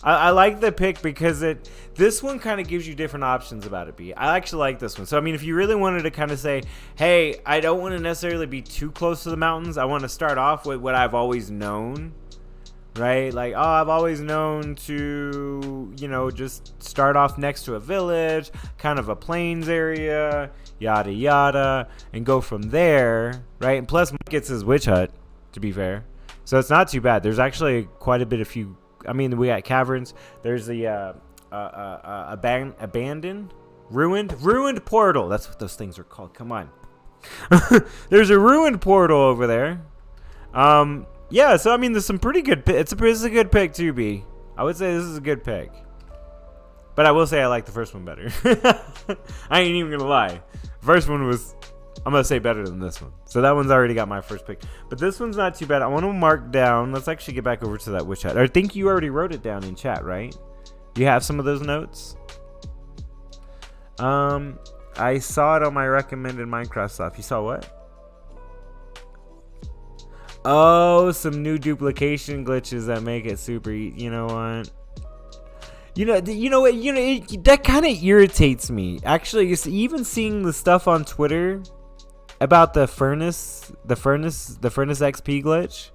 I like the pick because this one kind of gives you different options about it. I actually like this one. So I mean, if you really wanted to kind of say, hey, I don't want to necessarily be too close to the mountains. I want to start off with what I've always known. Right? Like, I've always known to, just start off next to a village, kind of a plains area, yada, yada, and go from there, right? And plus, Mike gets his witch hut, to be fair. So it's not too bad. There's actually quite a bit of we got caverns. There's the abandoned, ruined portal. That's what those things are called. Come on. There's a ruined portal over there. Yeah, so I mean, there's some pretty good. This is a good pick too, B. I would say this is a good pick. But I will say I like the first one better. I ain't even gonna lie. First one was, I'm gonna say, better than this one. So that one's already got my first pick. But this one's not too bad. I want to mark down. Let's actually get back over to that witch hut. I think you already wrote it down in chat, right? You have some of those notes. I saw it on my recommended Minecraft stuff. You saw what? Oh, some new duplication glitches that make it super. You know what? That kind of irritates me. Actually, even seeing the stuff on Twitter about the furnace XP glitch.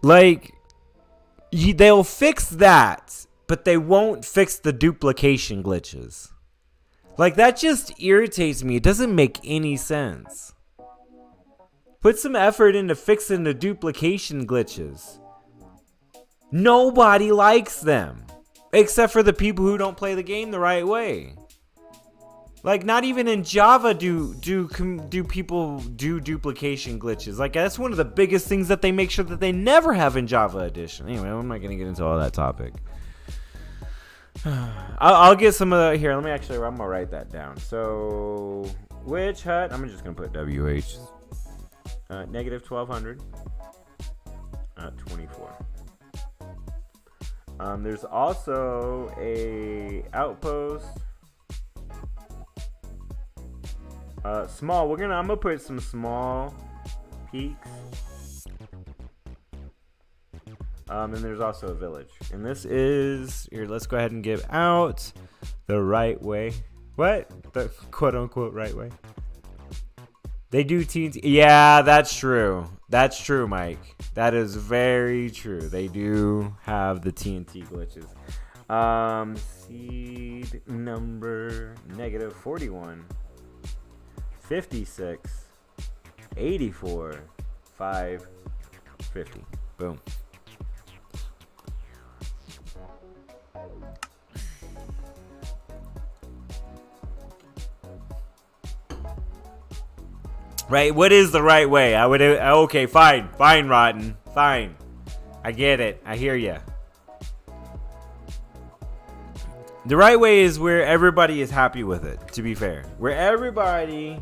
Like, they'll fix that, but they won't fix the duplication glitches. Like, that just irritates me. It doesn't make any sense. Put some effort into fixing the duplication glitches. Nobody likes them. Except for the people who don't play the game the right way. Like, not even in Java do people do duplication glitches. Like, that's one of the biggest things that they make sure that they never have in Java Edition. Anyway, I'm not going to get into all that topic. I'll get some of that here. I'm going to write that down. So, witch hut. I'm just going to put WH. Negative 1200. 24. There's also a outpost. Small. I'm gonna put some small peaks. And there's also a village. And this is here. Let's go ahead and give out the right way. What? The quote unquote right way. They do TNT. Yeah, that's true. That's true, Mike. That is very true. They do have the TNT glitches. Seed number -41, 56, 84, 550. Boom. Right, what is the right way? Okay, fine, Rotten, fine. I get it, I hear ya. The right way is where everybody is happy with it, to be fair. Where everybody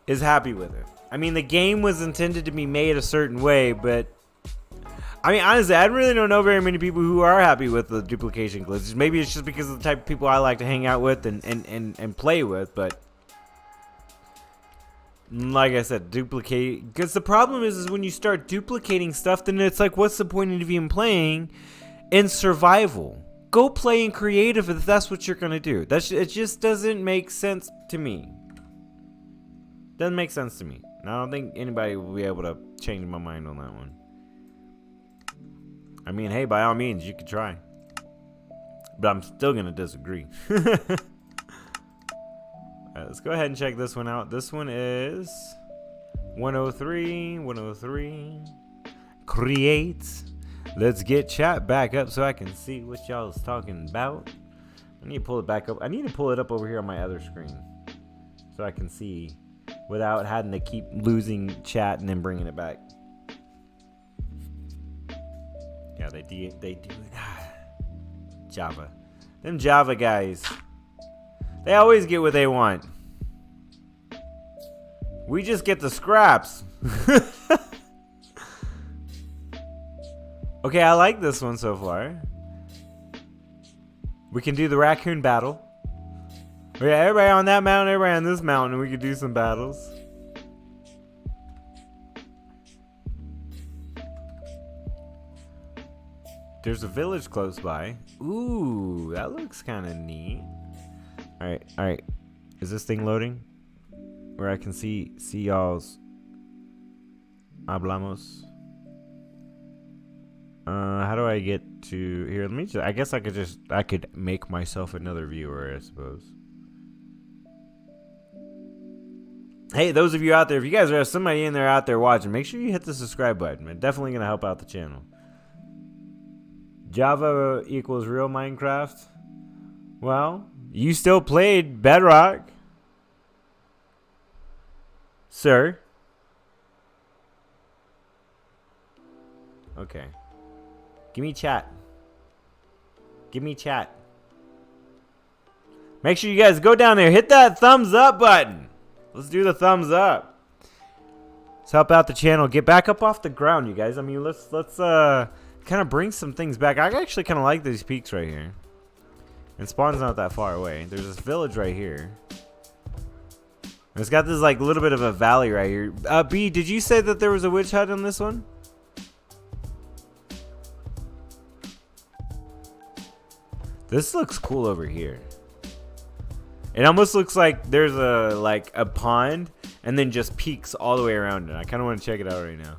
is happy with it. I mean, the game was intended to be made a certain way, but I mean, honestly, I really don't know very many people who are happy with the duplication glitches. Maybe it's just because of the type of people I like to hang out with and play with, but like I said, duplicate. Because the problem is when you start duplicating stuff, then it's like, what's the point of even playing in survival? Go play in creative if that's what you're gonna do. It just doesn't make sense to me. Doesn't make sense to me. And I don't think anybody will be able to change my mind on that one. I mean, hey, by all means, you could try. But I'm still gonna disagree. Let's go ahead and check this one out. This one is 103, 103. Create. Let's get chat back up so I can see what y'all's talking about. I need to pull it back up. I need to pull it up over here on my other screen so I can see without having to keep losing chat and then bringing it back. Yeah, they do it. Java. Them Java guys. They always get what they want. We just get the scraps. Okay, I like this one so far. We can do the raccoon battle. We got everybody on that mountain, everybody on this mountain, and we can do some battles. There's a village close by. Ooh, that looks kind of neat. All right. Is this thing loading? Where I can see y'all's hablamos. How do I get to here? Let me just. I guess I could make myself another viewer, I suppose. Hey, those of you out there, if you guys are somebody in there out there watching, make sure you hit the subscribe button. It's definitely gonna help out the channel. Java equals real Minecraft. Well, you still played Bedrock, sir. Okay. Give me chat. Give me chat. Make sure you guys go down there. Hit that thumbs up button. Let's do the thumbs up. Let's help out the channel. Get back up off the ground, you guys. I mean, let's kind of bring some things back. I actually kind of like these peaks right here. And spawn's not that far away. There's this village right here. It's got this like little bit of a valley right here. B, did you say that there was a witch hut on this one? This looks cool over here. It almost looks like there's a pond and then just peaks all the way around it. I kind of want to check it out right now.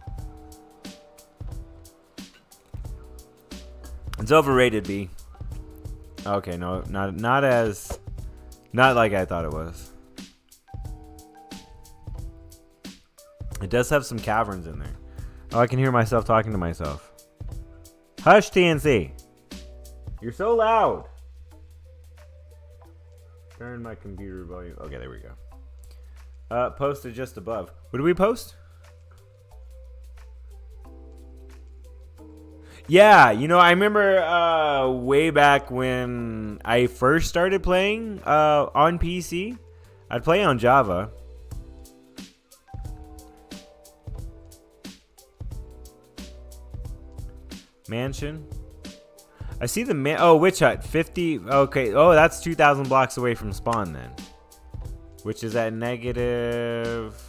It's overrated, B. Okay, no, not like I thought it was. It does have some caverns in there. Oh, I can hear myself talking to myself. Hush, TNC. You're so loud. Turn my computer volume. Okay, there we go. Posted just above. What did we post? Yeah, you know, I remember way back when I first started playing on PC. I'd play on Java. Mansion. I see the oh, witch hut 50. Okay. Oh, that's 2,000 blocks away from spawn then, which is at negative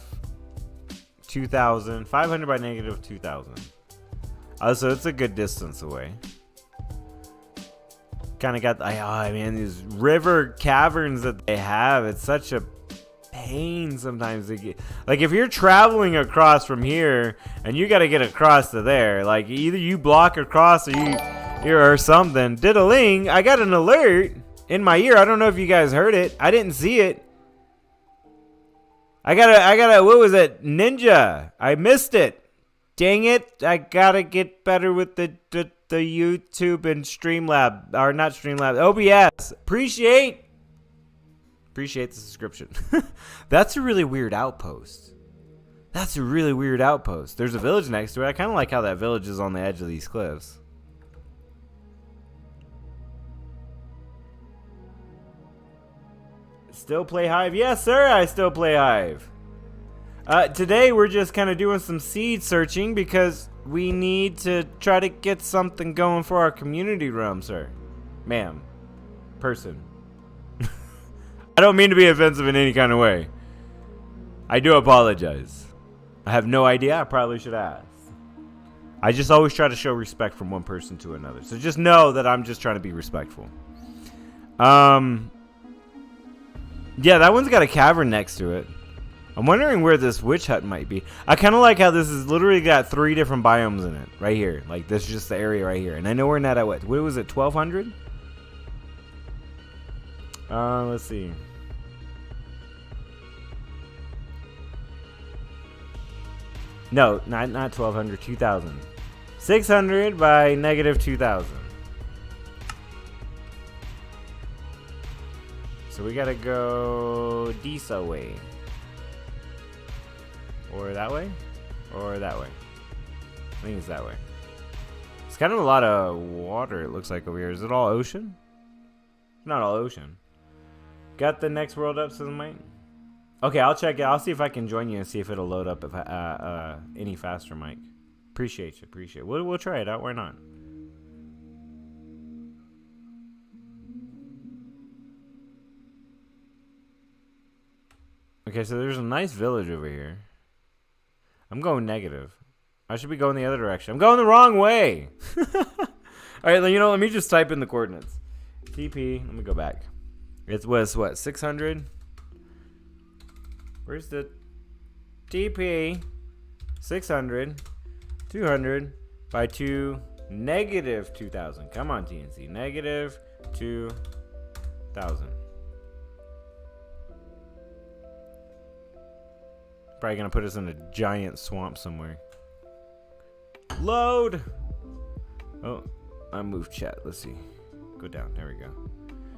2,000, 500 by negative 2,000. So it's a good distance away. Kind of got I mean, these river caverns that they have. It's such a pain sometimes to get. Like if you're traveling across from here and you got to get across to there, like either you block across or Here or something. Diddling. I got an alert in my ear. I don't know if you guys heard it. I didn't see it. I got a, what was it? Ninja. I missed it. Dang it. I gotta get better with the YouTube and Streamlab. Or not Streamlab. OBS. Appreciate the subscription. That's a really weird outpost. There's a village next to it. I kind of like how that village is on the edge of these cliffs. Still play Hive? Yes, sir, I still play Hive. Today, we're just kind of doing some seed searching because we need to try to get something going for our community room, sir. Ma'am. Person. I don't mean to be offensive in any kind of way. I do apologize. I have no idea. I probably should ask. I just always try to show respect from one person to another. So just know that I'm just trying to be respectful. Yeah, that one's got a cavern next to it. I'm wondering where this witch hut might be. I kind of like how this is literally got 3 different biomes in it. Right here. Like, this is just the area right here. And I know we're not at what was it, 1200? Let's see. No, not 1200, 2000. 600 by negative 2000. So we gotta go this way. Or that way? Or that way? I think it's that way. It's kind of a lot of water, it looks like, over here. Is it all ocean? It's not all ocean. Got the next world up, says Mike? Okay, I'll check it. I'll see if I can join you and see if it'll load up if any faster, Mike. Appreciate you. We'll try it out. Why not? Okay, so there's a nice village over here. I'm going negative. I should be going the other direction. I'm going the wrong way. All right, let me just type in the coordinates. TP. Let me go back. It was what, 600? Where's the TP? 600, 200 by 2, negative 2,000. Come on, TNC. Negative 2,000. Probably gonna put us in a giant swamp somewhere. Load! Oh, I moved chat. Let's see. Go down. There we go.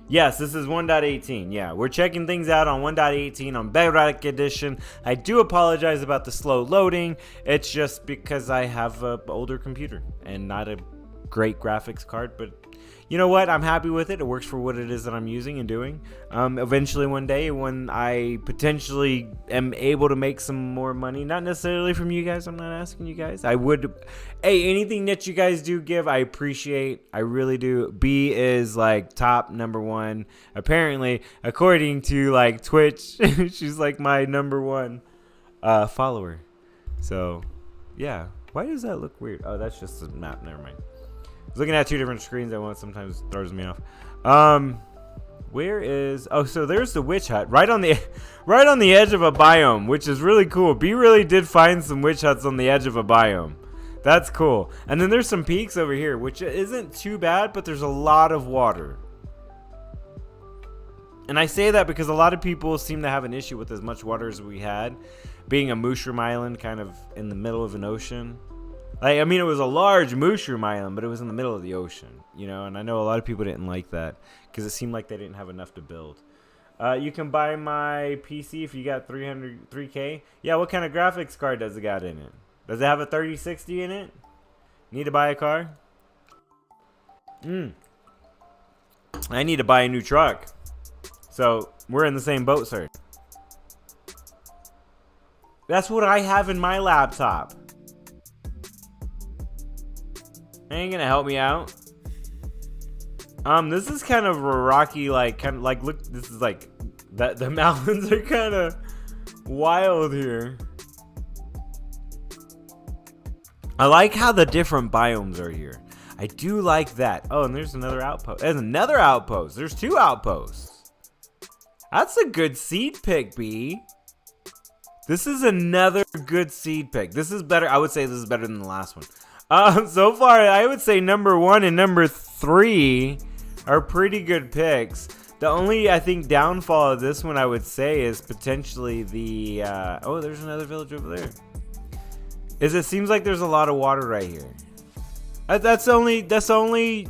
Yes, this is 1.18. Yeah, we're checking things out on 1.18 on Bedrock Edition. I do apologize about the slow loading. It's just because I have an older computer and not a great graphics card, but you know what? I'm happy with it. It works for what it is that I'm using and doing. Eventually one day when I potentially am able to make some more money, not necessarily from you guys, I'm not asking you guys. I would, hey, anything that you guys do give, I appreciate. I really do. B is like top #1. Apparently, according to like Twitch, she's like my #1 follower. So, yeah. Why does that look weird? Oh, that's just the map. Never mind. I was looking at 2 different screens at once. Sometimes throws me off. Where is? Oh, so there's the witch hut right on the edge of a biome, which is really cool. B really did find some witch huts on the edge of a biome. That's cool. And then there's some peaks over here, which isn't too bad, but there's a lot of water. And I say that because a lot of people seem to have an issue with as much water as we had, being a mushroom island, kind of in the middle of an ocean. Like, I mean, it was a large mushroom island, but it was in the middle of the ocean, you know, and I know a lot of people didn't like that because it seemed like they didn't have enough to build. You can buy my PC if you got 3K. Yeah, what kind of graphics card does it got in it? Does it have a 3060 in it? Need to buy a car? I need to buy a new truck. So, we're in the same boat, sir. That's what I have in my laptop. Ain't gonna help me out. This is kind of a rocky, look, this is like, the mountains are kind of wild here. I like how the different biomes are here. I do like that. Oh, and there's another outpost. There's another outpost. There's 2 outposts. That's a good seed pick, B. This is another good seed pick. This is better. I would say this is better than the last one. So far, I would say number 1 and number 3 are pretty good picks. The only, I think, downfall of this one, I would say, is potentially the... oh, there's another village over there. It seems like there's a lot of water right here. That's the only,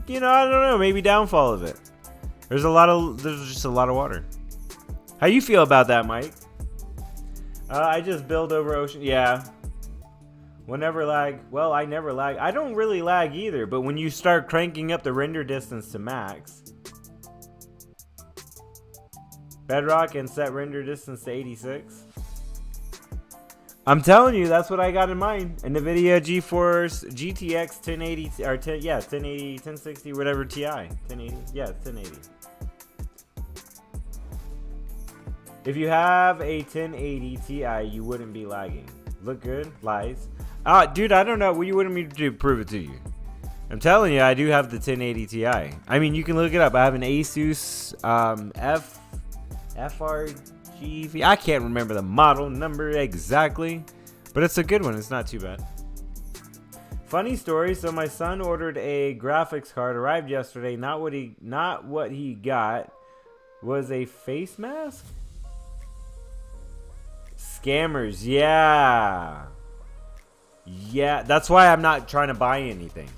you know, I don't know, maybe downfall of it. There's just a lot of water. How you feel about that, Mike? I just build over ocean. Yeah. Will never lag. Well, I never lag. I don't really lag either, but when you start cranking up the render distance to max, Bedrock, and set render distance to 86. I'm telling you, that's what I got in mind. NVIDIA GeForce GTX 1080 or 1080, 1060, whatever TI. 1080, yeah, 1080. If you have a 1080 Ti, you wouldn't be lagging. Look good? Lies. Dude, I don't know. What you wanted me to do? Prove it to you. I'm telling you, I do have the 1080 Ti. I mean, you can look it up. I have an Asus FRG. I can't remember the model number exactly, but it's a good one. It's not too bad. Funny story. So my son ordered a graphics card. Arrived yesterday. Not what he got was a face mask. Scammers. Yeah. Yeah. That's why I'm not trying to buy anything.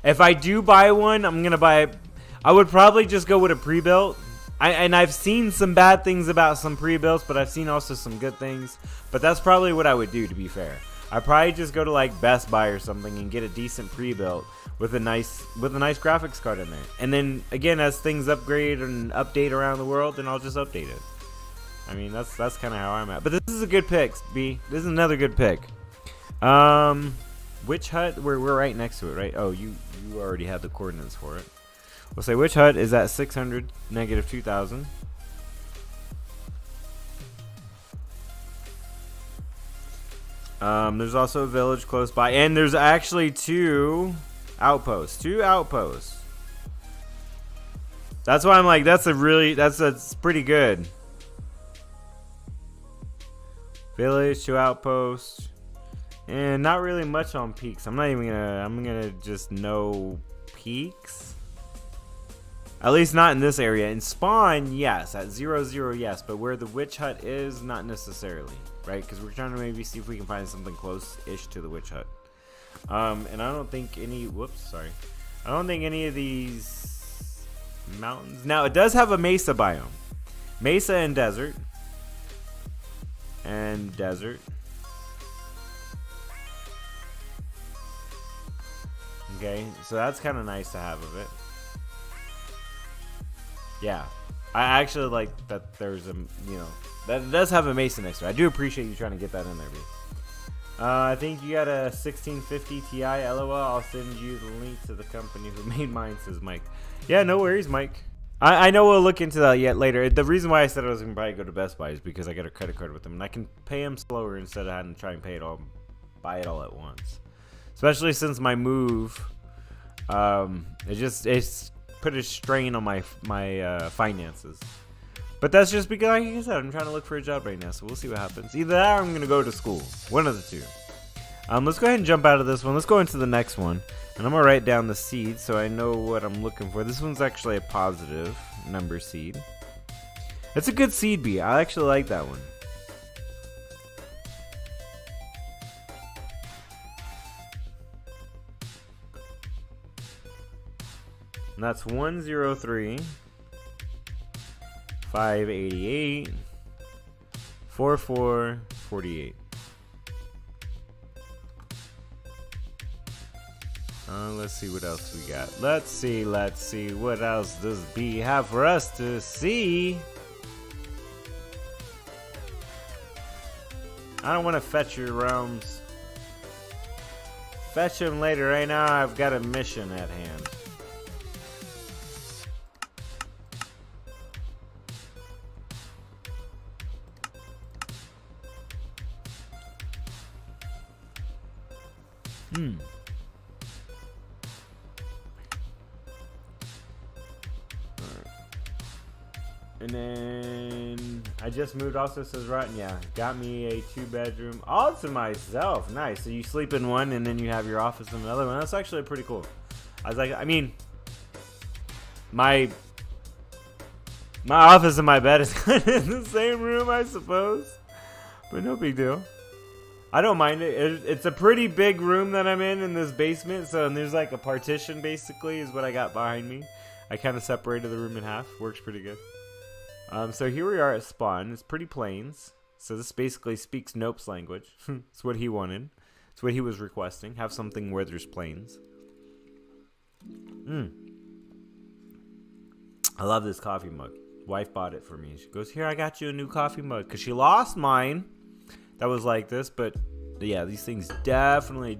If I do buy one, I'm gonna buy it. I would probably just go with a pre-built. And I've seen some bad things about some pre-builts, but I've seen also some good things. But that's probably what I would do, to be fair. I'd probably just go to like Best Buy or something and get a decent pre-built with a nice graphics card in there. And then again, as things upgrade and update around the world, then I'll just update it. I mean, that's kind of how I'm at. But this is a good pick, B. This is another good pick. Which hut? We're right next to it, right? Oh, you already have the coordinates for it. We'll say which hut is at 600, negative 2,000. There's also a village close by, and there's actually two outposts. That's why I'm like, that's pretty good. Village, 2 outposts, and not really much on peaks. I'm gonna just no peaks. At least not in this area. In spawn, yes. At 0-0, yes. But where the witch hut is, not necessarily. Right? Because we're trying to maybe see if we can find something close-ish to the witch hut. And I don't think any... Whoops, sorry. I don't think any of these mountains... Now, it does have a Mesa biome. Mesa and desert. And desert. Okay, so that's kind of nice to have of it. Yeah, I actually like that there's a, you know, that does have a Mesa next to it. I do appreciate you trying to get that in there, B. I think you got a 1650 Ti, LOL. I'll send you the link to the company who made mine, says Mike. Yeah, no worries, Mike. I know we'll look into that yet later. The reason why I said I was going to probably go to Best Buy is because I got a credit card with them, and I can pay them slower instead of having to try and buy it all at once. Especially since my move, it's put a strain on my finances. But that's just because, like I said, I'm trying to look for a job right now, so we'll see what happens. Either that or I'm going to go to school. One of the two. Let's go ahead and jump out of this one. Let's go into the next one. And I'm going to write down the seed so I know what I'm looking for. This one's actually a positive number seed. It's a good seed bee. I actually like that one. And that's 103, 588, 4448. Let's see what else we got. Let's see what else does B have for us to see. I don't want to fetch your realms. Fetch them later. Right now I've got a mission at hand. And then I just moved. Also says Rotten. Yeah, got me a 2-bedroom all to myself. Nice. So you sleep in one, and then you have your office in another one. That's actually pretty cool. I was like, I mean, my office and my bed is kind of in the same room, I suppose, but no big deal. I don't mind it. It's a pretty big room that I'm in this basement. So and there's like a partition, basically, is what I got behind me. I kind of separated the room in half. Works pretty good. So here we are at spawn. It's pretty plains. So this basically speaks Nope's language. It's what he wanted. It's what he was requesting. Have something where there's plains. I love this coffee mug. Wife bought it for me. She goes, here, I got you a new coffee mug. Because she lost mine. That was like this. But yeah, these things definitely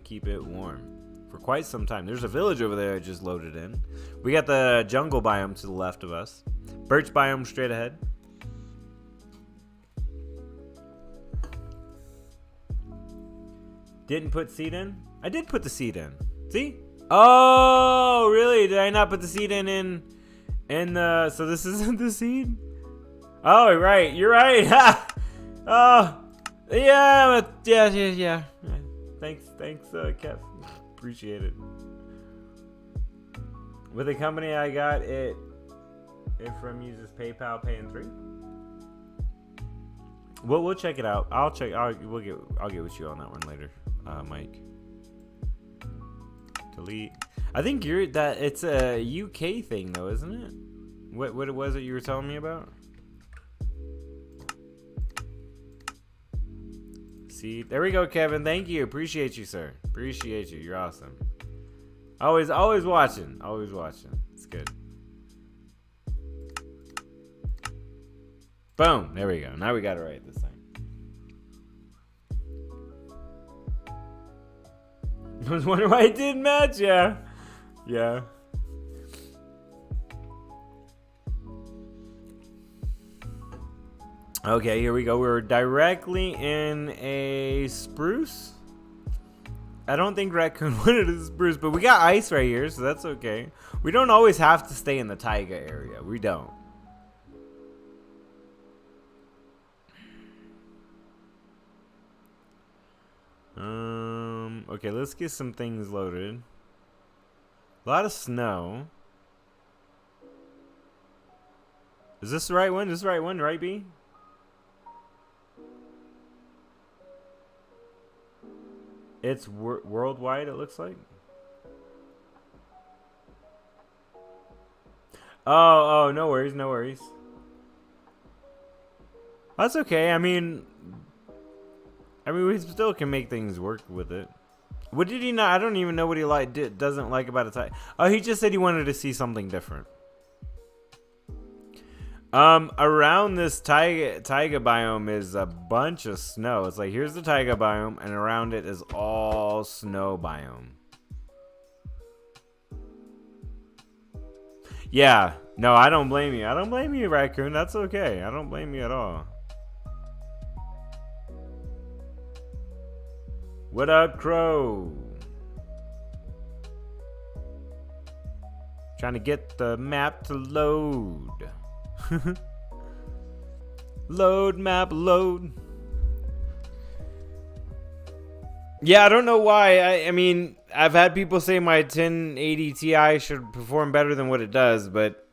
keep it warm. For quite some time. There's a village over there I just loaded in. We got the jungle biome to the left of us. Birch biome straight ahead. Didn't put seed in? I did put the seed in. See? Oh, really? Did I not put the seed in the... So this isn't the seed? Oh, right. You're right. Oh, yeah. Yeah. Thanks, Kev. Appreciate it. With the company I got it from uses PayPal Pay in 3. We'll check it out. I'll get with you on that one later, Mike. Delete. I think it's a UK thing though, isn't it? What it was that you were telling me about? See, there we go, Kevin. Thank you. Appreciate you, sir. Appreciate you. You're awesome. Always watching. Always watching. It's good. Boom. There we go. Now we got it right this time. I was wondering why it didn't match. Yeah. Okay, here we go. We're directly in a spruce. I don't think raccoon wanted a spruce, but we got ice right here, so that's okay. We don't always have to stay in the taiga area. We don't. Okay, let's get some things loaded. A lot of snow. Is this the right one? This is the right one, right, B? It's worldwide, it looks like. Oh, no worries. That's okay. I mean, we still can make things work with it. What did he not? I don't even know what he doesn't like about it. Oh, he just said he wanted to see something different. Around this taiga biome is a bunch of snow. It's like, here's the taiga biome, and around it is all snow biome. Yeah. No, I don't blame you. I don't blame you, Raccoon. That's okay. I don't blame you at all. What up, Crow? Trying to get the map to load. Load map, load. Yeah, I don't know why. I mean, I've had people say my 1080 Ti should perform better than what it does, but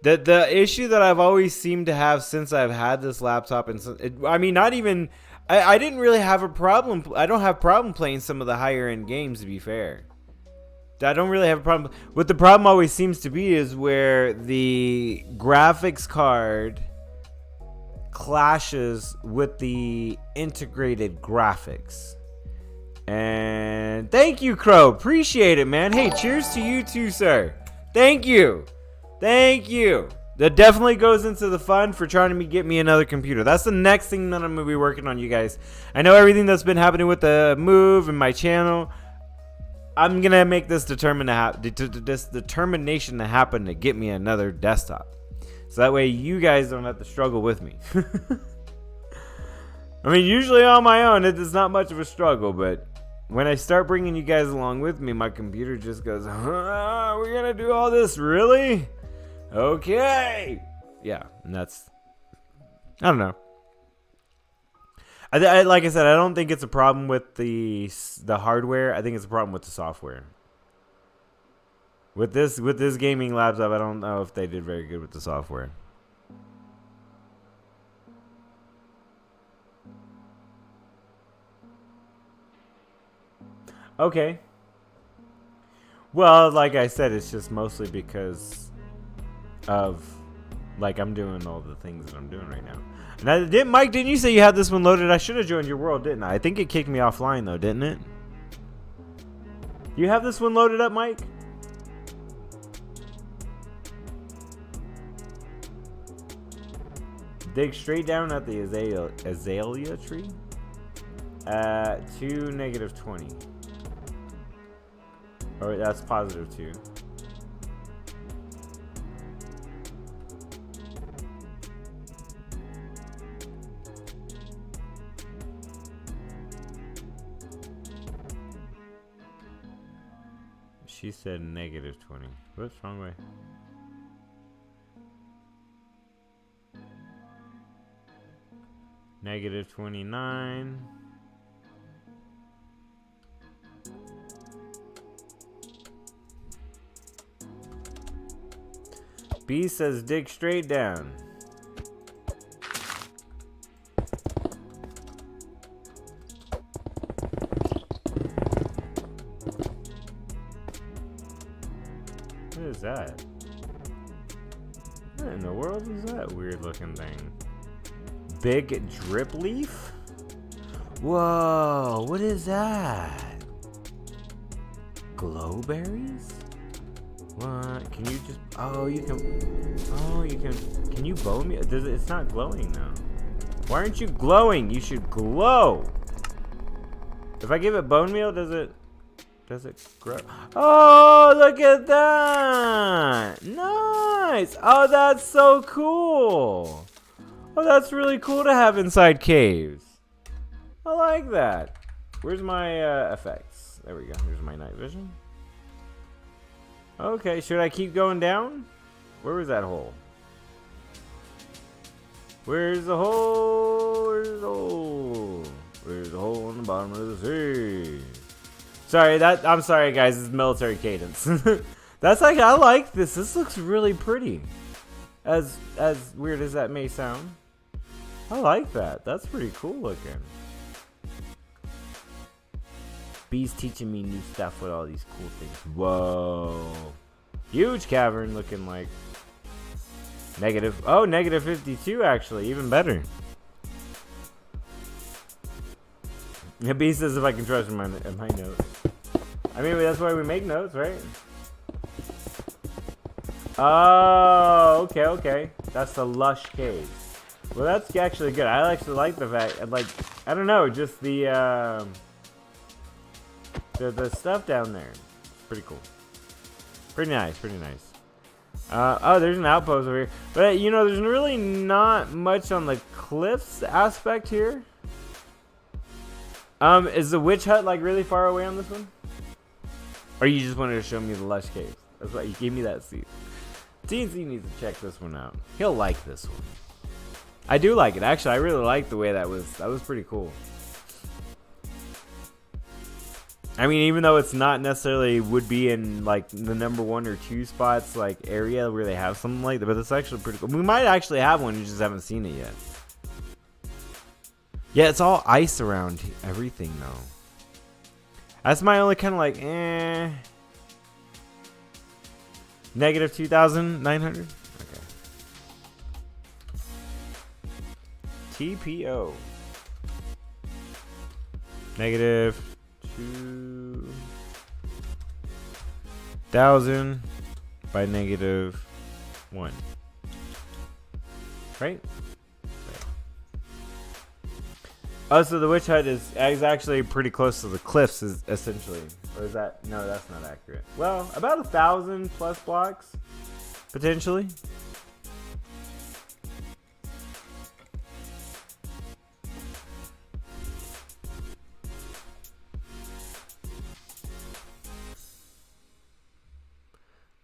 the issue that I've always seemed to have since I've had this laptop, and I mean, not even I didn't really have a problem. I don't have a problem playing some of the higher end games, to be fair. I don't really have a problem. What the problem always seems to be is where the graphics card clashes with the integrated graphics. And thank you, Crow. Appreciate it, man. Hey, cheers to you too, sir. Thank you. That definitely goes into the fund for trying to get me another computer. That's the next thing that I'm going to be working on, you guys. I know everything that's been happening with the move and my channel. I'm going to make this determination to happen to get me another desktop. So that way you guys don't have to struggle with me. I mean, usually on my own, it's not much of a struggle. But when I start bringing you guys along with me, my computer just goes, we're going to do all this? Really? Okay. Yeah, and that's I don't know. Like I said, I don't think it's a problem with the hardware. I think it's a problem with the software. With this gaming laptop, I don't know if they did very good with the software. Okay. Well, like I said, it's just mostly because of, like, I'm doing all the things that I'm doing right now. Now, Mike, didn't you say you had this one loaded? I should have joined your world, didn't I? I think it kicked me offline, though, didn't it? You have this one loaded up, Mike? Dig straight down at the azalea tree. 2 negative 20. Or that's positive 2. She said negative 20. Whoops, wrong way. Negative 29. B says dig straight down. What is that? What in the world is that weird looking thing? Big drip leaf? Whoa, what is that? Glowberries? What? Can you just... Oh, you can... Oh, you can... Can you bone me? It's not glowing now. Why aren't you glowing? You should glow. If I give it bone meal, does it grow? Oh, look at that! Nice! Oh, that's so cool! Oh, that's really cool to have inside caves. I like that. Where's my effects? There we go. Here's my night vision. Okay, should I keep going down? Where was that hole? Where's the hole? Where's the hole? Where's the hole on the bottom of the sea? Sorry, I'm sorry guys, it's military cadence. That's like, I like this. This looks really pretty. As weird as that may sound. I like that. That's pretty cool looking. B's teaching me new stuff with all these cool things. Whoa. Huge cavern looking like negative. Oh, negative 52 actually. Even better. Yeah, B says if I can trust my notes. I mean, that's why we make notes, right? Oh, okay. That's the lush cave. Well, that's actually good. I actually like the fact, I don't know, just the stuff down there. Pretty cool. Pretty nice. Oh, there's an outpost over here. But, you know, there's really not much on the cliffs aspect here. Is the witch hut, like, really far away on this one? Or you just wanted to show me the lush caves? That's why you gave me that seat. TNC needs to check this one out. He'll like this one. I do like it. Actually, I really like the way that was. That was pretty cool. I mean, even though it's not necessarily would be in like the number 1 or 2 spots, like area where they have something like that, but it's actually pretty cool. We might actually have one. You just haven't seen it yet. Yeah, it's all ice around everything though. That's my only kind of like, Negative 2,900. TPO. Negative 2,000 by negative 1. Right? Oh, so the witch hut is actually pretty close to the cliffs, is essentially. Or is that? No, that's not accurate. Well, about 1,000 plus blocks, potentially.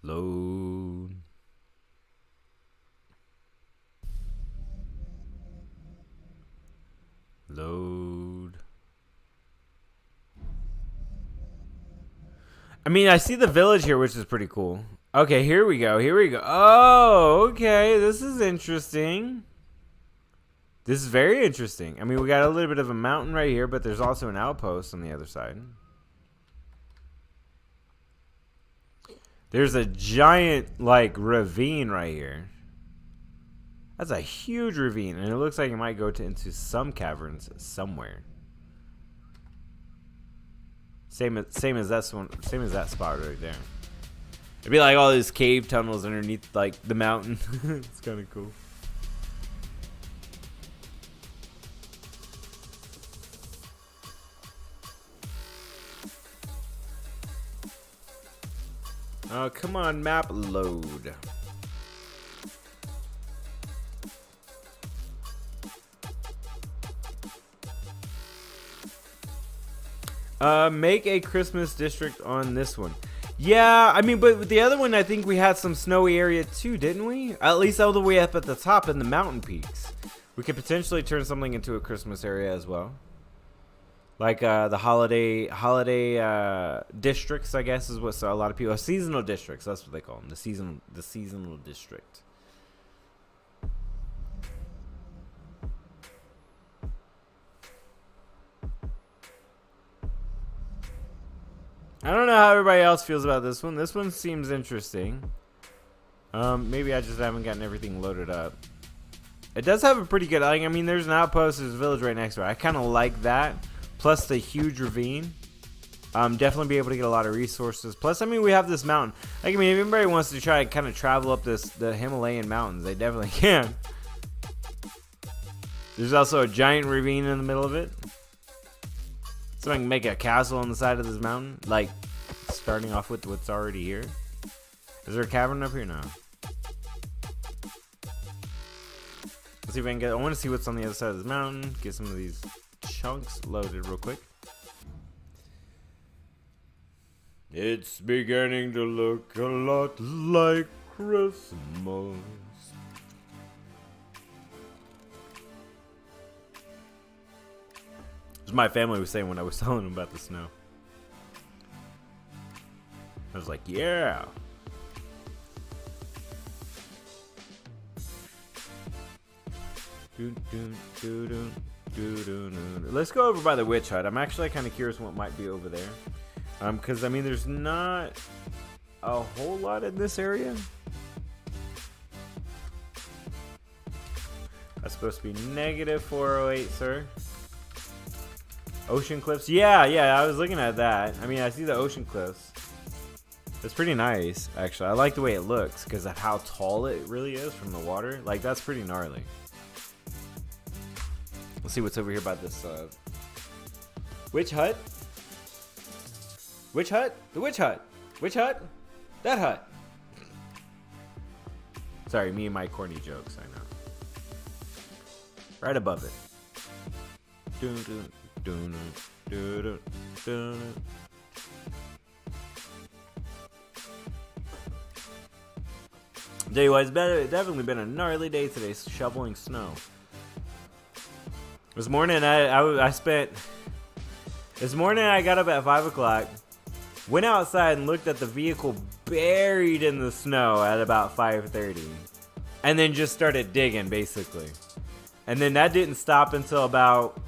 Load. Load. I mean, I see the village here, which is pretty cool. Okay, here we go. Here we go. Oh, okay. This is interesting. This is very interesting. I mean, we got a little bit of a mountain right here, but there's also an outpost on the other side. There's a giant, like, ravine right here. That's a huge ravine, and it looks like it might go into some caverns somewhere. Same as that one. Same as that spot right there. It'd be like all these cave tunnels underneath, like, the mountain. It's kind of cool. Oh, come on, map load. Make a Christmas district on this one. Yeah, I mean, but with the other one, I think we had some snowy area too, didn't we? At least all the way up at the top in the mountain peaks. We could potentially turn something into a Christmas area as well. Like the holiday districts, I guess, is what a lot of people. Seasonal districts, that's what they call them. The seasonal district. I don't know how everybody else feels about this one. This one seems interesting. Maybe I just haven't gotten everything loaded up. It does have a pretty good. I mean, there's an outpost. There's a village right next to it. I kind of like that. Plus the huge ravine. Definitely be able to get a lot of resources. Plus, I mean, we have this mountain. Like, I mean, if anybody wants to try to kind of travel up the Himalayan mountains, they definitely can. There's also a giant ravine in the middle of it. So I can make a castle on the side of this mountain. Like, starting off with what's already here. Is there a cavern up here? No. Let's see if I can get. I want to see what's on the other side of this mountain. Get some of these chunks loaded real quick. It's beginning to look a lot like Christmas. As my family was saying when I was telling them about the snow. I was like, yeah. Let's go over by the witch hut. I'm actually kind of curious what might be over there. Because, I mean, there's not a whole lot in this area. That's supposed to be negative 408, sir. Ocean cliffs. Yeah, I was looking at that. I mean, I see the ocean cliffs. It's pretty nice, actually. I like the way it looks because of how tall it really is from the water. Like, that's pretty gnarly. Let's see what's over here by this witch hut. Witch hut? The witch hut. Witch hut? That hut. Sorry, me and my corny jokes, I know. Right above it. Tell you what, it's definitely been a gnarly day today, shoveling snow. This morning This morning I got up at 5 o'clock, went outside and looked at the vehicle buried in the snow at about 5:30, and then just started digging basically. And then that didn't stop until about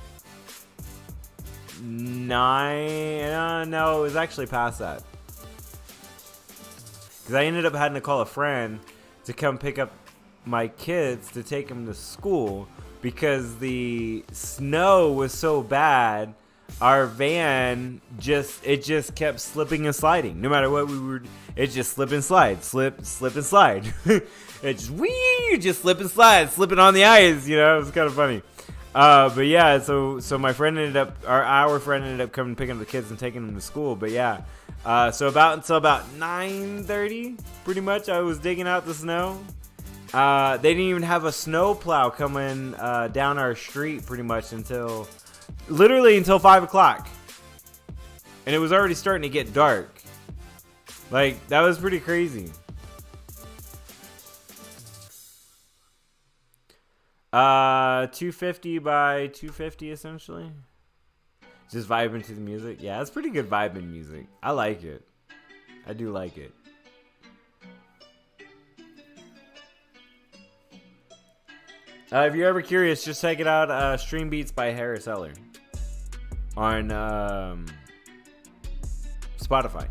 9. No, it was actually past that. Because I ended up having to call a friend to come pick up my kids to take them to school because the snow was so bad. Our van just kept slipping and sliding. No matter what we were, it just slip and slide, slip and slide. It just slip and slide, slipping on the ice. You know, it was kind of funny. But yeah, so my friend our friend ended up coming picking up the kids and taking them to school. But yeah, so until about 9:30, pretty much, I was digging out the snow. They didn't even have a snow plow coming down our street pretty much until 5 o'clock, and it was already starting to get dark. Like, that was pretty crazy. 250 by 250 essentially. Just vibing to the music. Yeah, it's pretty good vibing music. I like it. I do like it. If you're ever curious, just check it out. Stream Beats by Harris Eller on Spotify.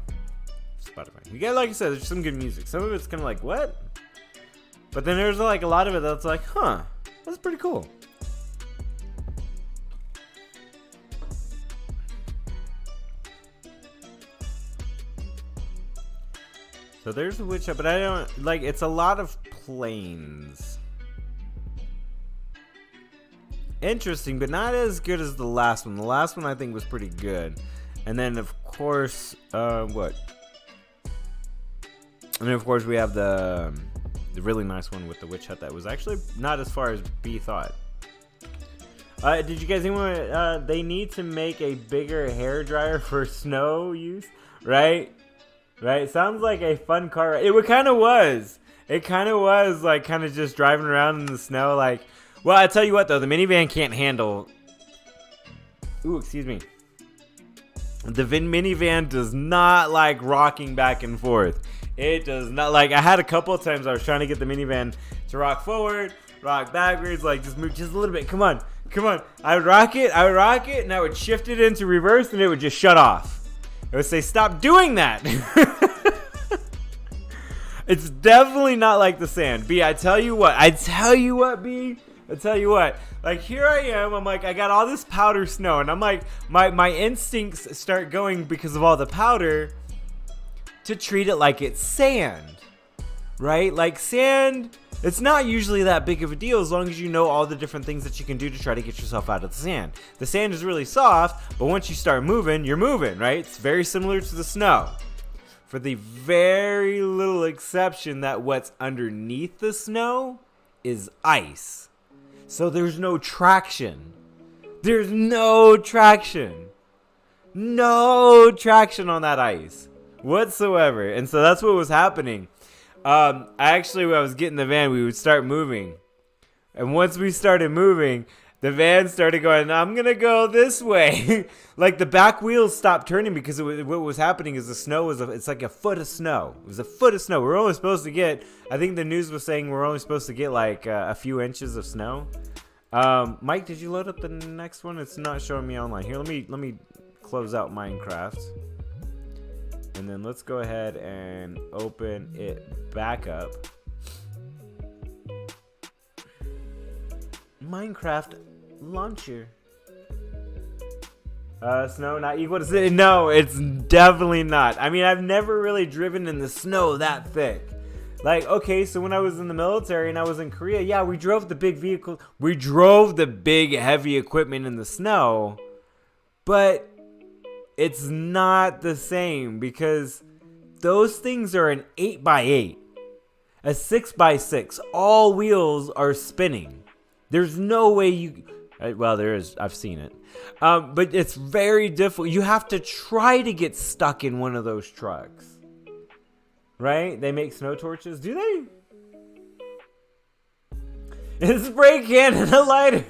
You get, like I said, there's some good music. Some of it's kind of like, what? But then there's like a lot of it that's like, huh, that's pretty cool. So there's a witch hut, but I don't like. It's a lot of plains. Interesting, but not as good as the last one. The last one I think was pretty good. And then of course, what? And then of course we have the really nice one with the witch hut that was actually not as far as B thought. Did you guys think they need to make a bigger hair dryer for snow use? Right? Sounds like a fun car. It kind of was. It kind of was like kind of just driving around in the snow. Like, well, I tell you what though, the minivan can't handle. Ooh, excuse me. The minivan does not like rocking back and forth. It does not. Like, I had a couple of times I was trying to get the minivan to rock forward, rock backwards, like just move just a little bit. Come on. I would rock it, and I would shift it into reverse, and it would just shut off. It would say, stop doing that. It's definitely not like the sand. B, I tell you what, B. I tell you what. Like, here I am. I'm like, I got all this powder snow. And I'm like, my instincts start going because of all the powder to treat it like it's sand. Right? Like, sand, it's not usually that big of a deal as long as you know all the different things that you can do to try to get yourself out of the sand. The sand is really soft, but once you start moving, you're moving, right? It's very similar to the snow. For the very little exception that what's underneath the snow is ice. So there's no traction. There's no traction. No traction on that ice whatsoever. And so that's what was happening. When I was getting the van, we would start moving. And once we started moving, the van started going, I'm going to go this way. Like the back wheels stopped turning because what was happening is the snow it's like a foot of snow. It was a foot of snow. We're only supposed to get, I think the news was saying we're only supposed to get like a few inches of snow. Mike, did you load up the next one? It's not showing me online. Here, let me close out Minecraft. And then let's go ahead and open it back up. Minecraft launcher. Snow not equal to city. No, it's definitely not. I mean, I've never really driven in the snow that thick. Like, okay, so when I was in the military and I was in Korea, yeah, we drove the big vehicles. We drove the big heavy equipment in the snow. But it's not the same because those things are an 8x8, a 6x6. All wheels are spinning. There's no way you... Well, there is. I've seen it. But it's very difficult. You have to try to get stuck in one of those trucks. Right? They make snow torches. Do they? A spray can and a lighter.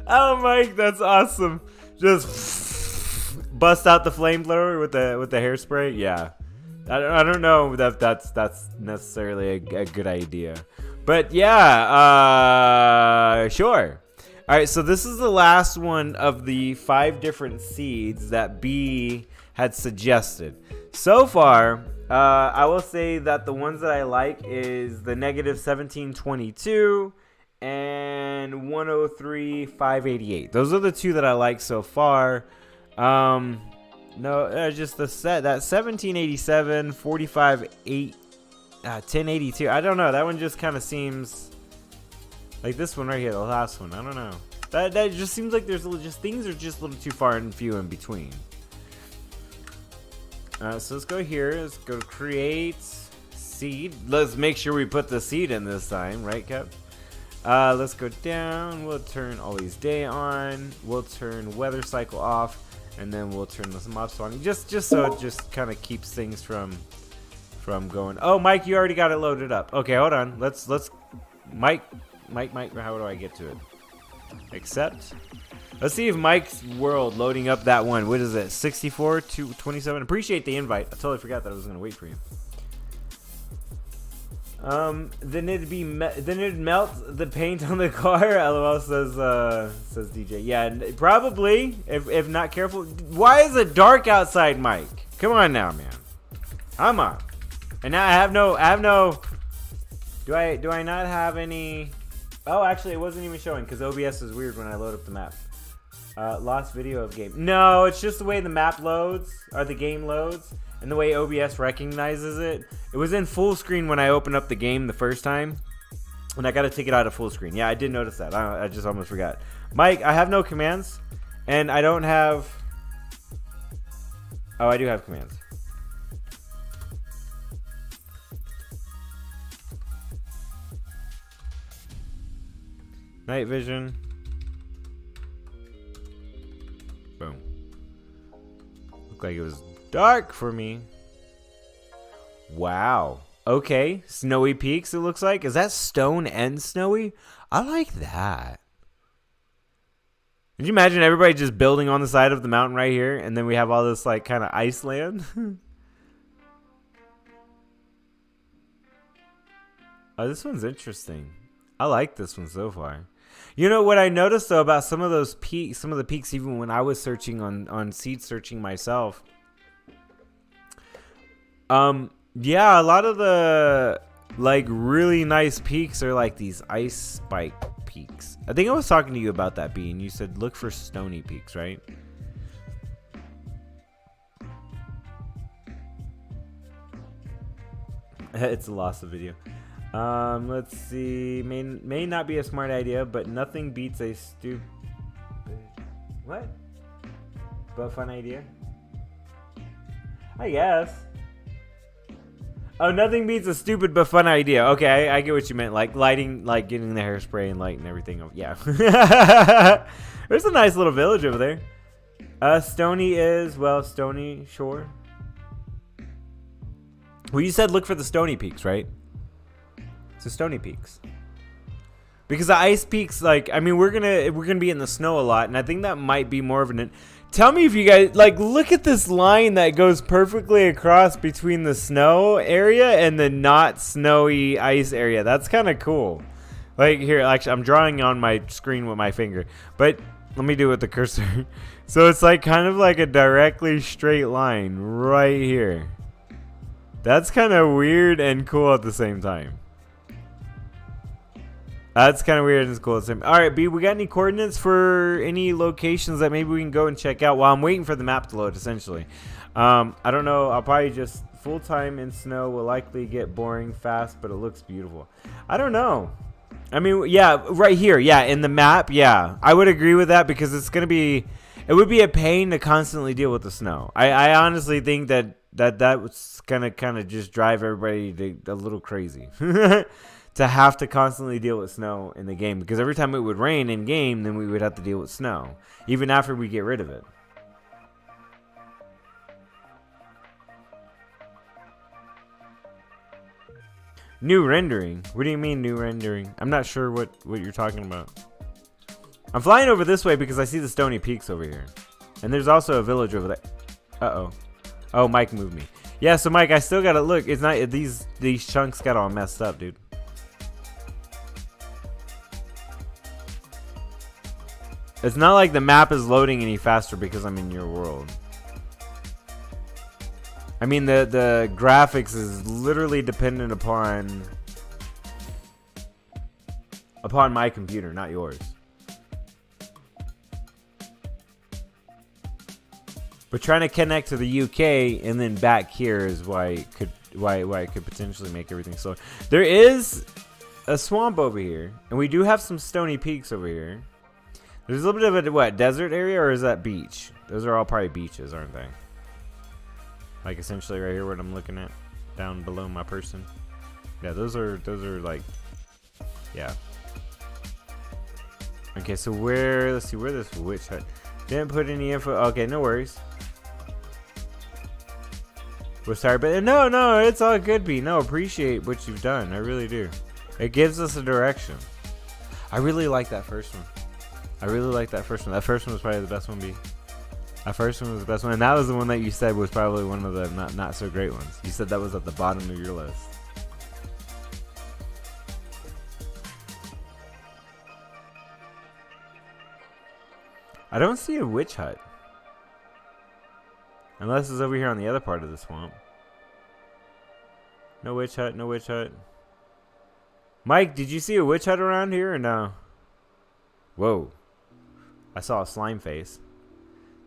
Oh, Mike, that's awesome. Just bust out the flamethrower with the hairspray. Yeah. I don't know that that's necessarily a good idea. But yeah, sure. All right, so this is the last one of the 5 different seeds that B had suggested. So far, I will say that the ones that I like is the -1722 and 103,588. Those are the 2 that I like so far. No, just the set that 1787, 45,8. 1082. I don't know. That one just kind of seems like this one right here, the last one. I don't know. That just seems like there's just things are just a little too far and few in between. So let's go here. Let's go to create seed. Let's make sure we put the seed in this time, right, Kev? Let's go down. We'll turn always day on. We'll turn weather cycle off, and then we'll turn this mob spawning just so it just kind of keeps things from going. Oh, Mike, you already got it loaded up. Okay, hold on. Let's Mike, Mike, how do I get to it? Accept. Let's see if Mike's World loading up that one. What is it? 64 to 27. Appreciate the invite. I totally forgot that I was gonna wait for you. Then it'd melt the paint on the car. LOL says DJ. Yeah, probably if not careful. Why is it dark outside, Mike? Come on now, man. Come on. And now I have no. Do I not have any? Oh, actually, it wasn't even showing because OBS is weird when I load up the map. Lost video of game. No, it's just the way the map loads or the game loads. And the way OBS recognizes it. It was in full screen when I opened up the game the first time. And I got to take it out of full screen. Yeah, I did notice that. I just almost forgot. Mike, I have no commands. And I don't have... Oh, I do have commands. Night vision. Boom. Looked like it was dark for me. Wow. Okay. Snowy peaks, it looks like. Is that stone and snowy? I like that. Could you imagine everybody just building on the side of the mountain right here, and then we have all this like kind of ice land? Oh, this one's interesting. I like this one so far. You know what I noticed though about some of those peaks, some of the peaks, even when I was searching on seed searching myself. Yeah, a lot of the like really nice peaks are like these ice spike peaks. I think I was talking to you about that, B, and you said look for stony peaks, right? It's a loss of video. Let's see. May not be a smart idea, but nothing beats a stupid... What? But fun idea? I guess. Oh, nothing beats a stupid but fun idea. Okay, I get what you meant. Like lighting, like getting the hairspray and light and everything. Yeah. There's a nice little village over there. Stony is, well, Stony Shore. Well, you said look for the stony peaks, right? So stony peaks. Because the ice peaks, like, I mean, we're gonna be in the snow a lot, and I think that might be more of an... Tell me if you guys, like, look at this line that goes perfectly across between the snow area and the not snowy ice area. That's kind of cool. Like, here, actually, I'm drawing on my screen with my finger. But let me do it with the cursor. So it's like kind of like a directly straight line right here. That's kind of weird and cool at the same time. That's kind of weird and cool at the same time. All right, B, we got any coordinates for any locations that maybe we can go and check out while I'm waiting for the map to load, essentially? I don't know. I'll probably just full-time in snow will likely get boring fast, but it looks beautiful. I don't know. I mean, yeah, right here. Yeah, in the map, yeah. I would agree with that because it's going to be... It would be a pain to constantly deal with the snow. I honestly think that was gonna kind of just drive everybody a little crazy to have to constantly deal with snow in the game, because every time it would rain in game, then we would have to deal with snow even after we get rid of it. New rendering? What do you mean new rendering? I'm not sure what you're talking about. I'm flying over this way because I see the stony peaks over here, and there's also a village over there. Uh-oh. Oh, Mike moved me. Yeah, so Mike, I still gotta look. It's not these chunks got all messed up, dude. It's not like the map is loading any faster because I'm in your world. I mean, the graphics is literally dependent upon my computer, not yours. But trying to connect to the UK and then back here is why it could potentially make everything slow. There is a swamp over here, and we do have some stony peaks over here. There's a little bit of a desert area, or is that beach? Those are all probably beaches, aren't they? Like essentially right here, what I'm looking at, down below my person. Yeah, those are like, yeah. Okay, so let's see where this witch hut. Didn't put any info. Okay, no worries. We're sorry, but no, it's all good, B. No, appreciate what you've done. I really do. It gives us a direction. I really like that first one. I really like that first one. That first one was probably the best one, B. That first one was the best one, and that was the one that you said was probably one of the not so great ones. You said that was at the bottom of your list. I don't see a witch hut. Unless it's over here on the other part of the swamp. No witch hut, no witch hut. Mike, did you see a witch hut around here or no? Whoa. I saw a slime face.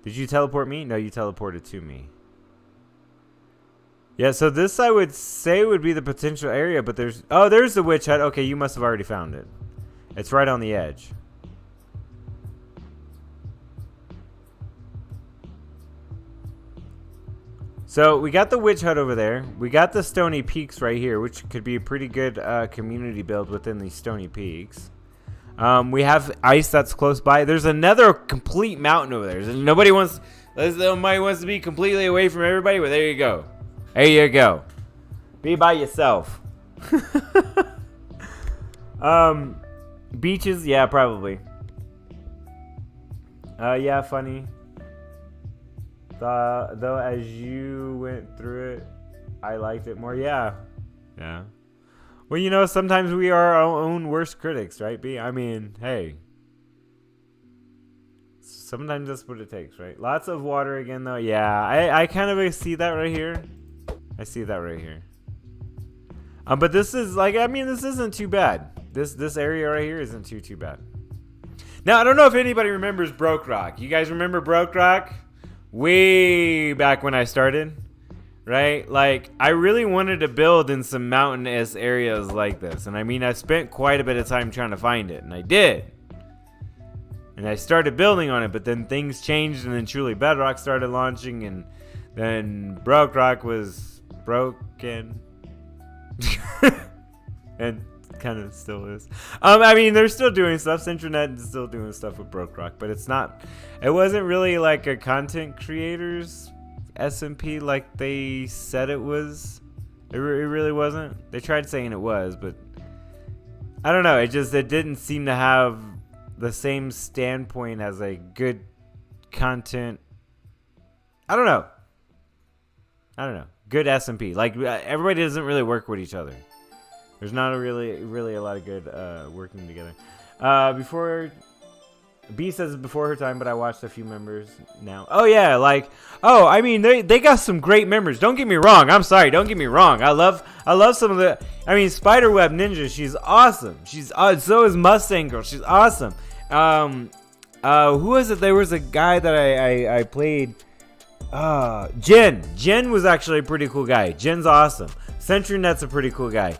Did you teleport me? No, you teleported to me. Yeah, so this I would say would be the potential area, but there's... Oh, there's the witch hut. Okay, you must have already found it. It's right on the edge. So we got the witch hut over there. We got the stony peaks right here, which could be a pretty good community build within these stony peaks. We have ice that's close by. There's another complete mountain over there. Nobody wants to be completely away from everybody. Well, there you go. There you go. Be by yourself. Beaches, yeah, probably. Yeah, funny. Though as you went through it, I liked it more. Yeah. Yeah. Well, you know, sometimes we are our own worst critics, right, B? I mean, hey. Sometimes that's what it takes, right? Lots of water again, though. Yeah, I kind of see that right here. I see that right here. But this is, like, I mean, this isn't too bad. This area right here isn't too bad. Now, I don't know if anybody remembers Broke Rock. You guys remember Broke Rock? Way back when I started, right? Like, I really wanted to build in some mountainous areas like this. And I mean, I spent quite a bit of time trying to find it, and I did. And I started building on it, but then things changed, and then Truly Bedrock started launching, and then Broke Rock was broken. And kind of still is. I mean, they're still doing stuff. Centranet is still doing stuff with Broke Rock, but it wasn't really like a content creators SMP like they said it was. It really wasn't. They tried saying it was, but I don't know. It didn't seem to have the same standpoint as a good content. I don't know. Good SMP. Like, everybody doesn't really work with each other. There's not really a lot of good working together. Before B says before her time, but I watched a few members now. Oh yeah, I mean they got some great members. Don't get me wrong. I'm sorry. Don't get me wrong. I love some of the. I mean, Spiderweb Ninja. She's awesome. So is Mustang Girl. She's awesome. Who was it? There was a guy that I played. Jen was actually a pretty cool guy. Jen's awesome. CenturyNet's a pretty cool guy.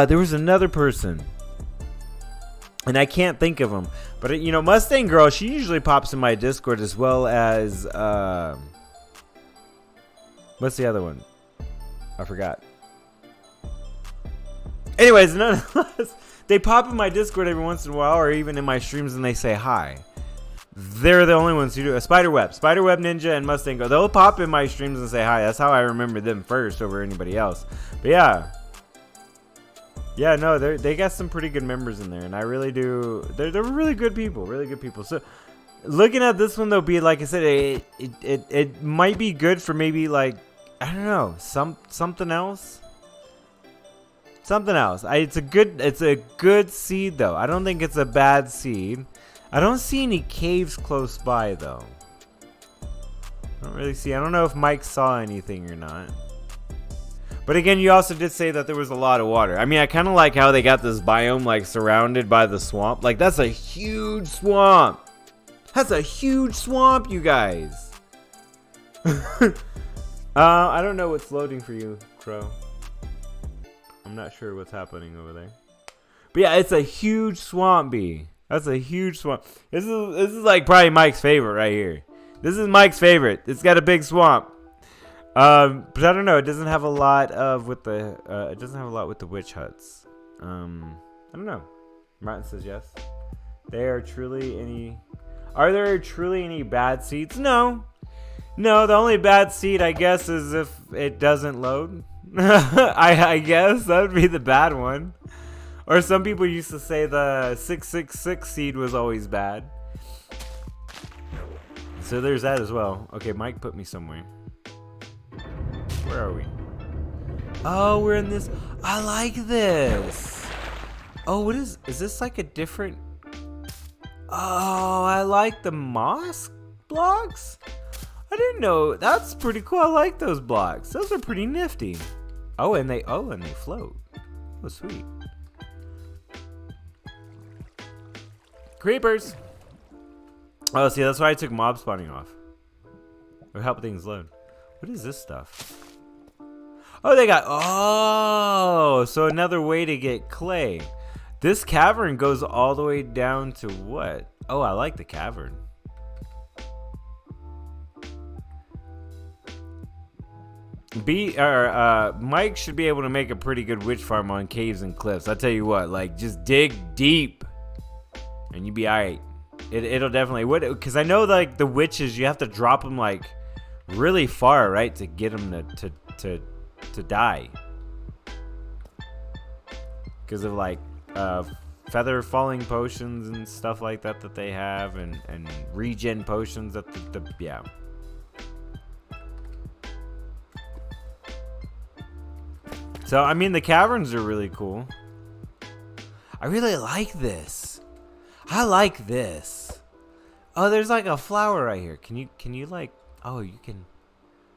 There was another person, and I can't think of him. But you know, Mustang Girl, she usually pops in my Discord, as well as what's the other one? I forgot. Anyways, nonetheless, they pop in my Discord every once in a while, or even in my streams, and they say hi. They're the only ones who do it. Spiderweb Ninja, and Mustang Girl. They'll pop in my streams and say hi. That's how I remember them first over anybody else. But yeah. Yeah, no, they got some pretty good members in there, and I really do. They're really good people, So, looking at this one though, be like I said, it might be good for maybe like I don't know something else. It's a good seed though. I don't think it's a bad seed. I don't see any caves close by though. I don't know if Mike saw anything or not. But again, you also did say that there was a lot of water. I mean, I kind of like how they got this biome like surrounded by the swamp. Like, that's a huge swamp. You guys. I don't know what's loading for you, Crow. I'm not sure what's happening over there. But yeah, it's a huge swamp, B. That's a huge swamp. This is like probably Mike's favorite right here. This is Mike's favorite. It's got a big swamp. But I don't know. It doesn't have a lot with the witch huts. I don't know. Martin says yes. Are there truly any bad seeds? No. The only bad seed, I guess, is if it doesn't load. I guess that would be the bad one. Or some people used to say the 666 seed was always bad. So there's that as well. Okay, Mike put me somewhere. Where are we? Oh, we're in this. I like this. Oh, what is this like a different? Oh, I like the moss blocks. I didn't know. That's pretty cool. I like those blocks. Those are pretty nifty. Oh, and they float. Oh, sweet. Creepers. Oh, see, that's why I took mob spawning off. Or help things load. What is this stuff? Oh, they got... Oh, so another way to get clay. This cavern goes all the way down to what? Oh, I like the cavern. Mike should be able to make a pretty good witch farm on caves and cliffs. I'll tell you what, like, just dig deep and you be alright. It'll definitely, because I know like the witches, you have to drop them like really far, right, to get them to die, because of like feather falling potions and stuff like that they have, and regen potions that yeah. So I mean the caverns are really cool. I really like this. I like this. Oh, there's like a flower right here. Can you like, oh, you can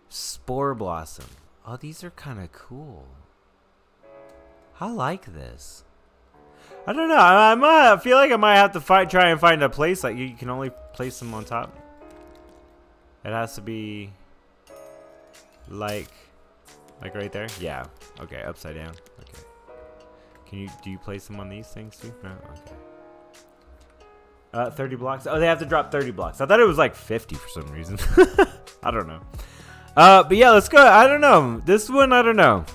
spore blossom. Oh, these are kind of cool. I like this. I don't know. I feel like I might have to try and find a place like you can only place them on top. It has to be like right there. Yeah. Okay. Upside down. Okay. Do you place them on these things too? No. Okay. 30 blocks. Oh, they have to drop 30 blocks. I thought it was like 50 for some reason. I don't know. But yeah, let's go. I don't know. This one, I don't know.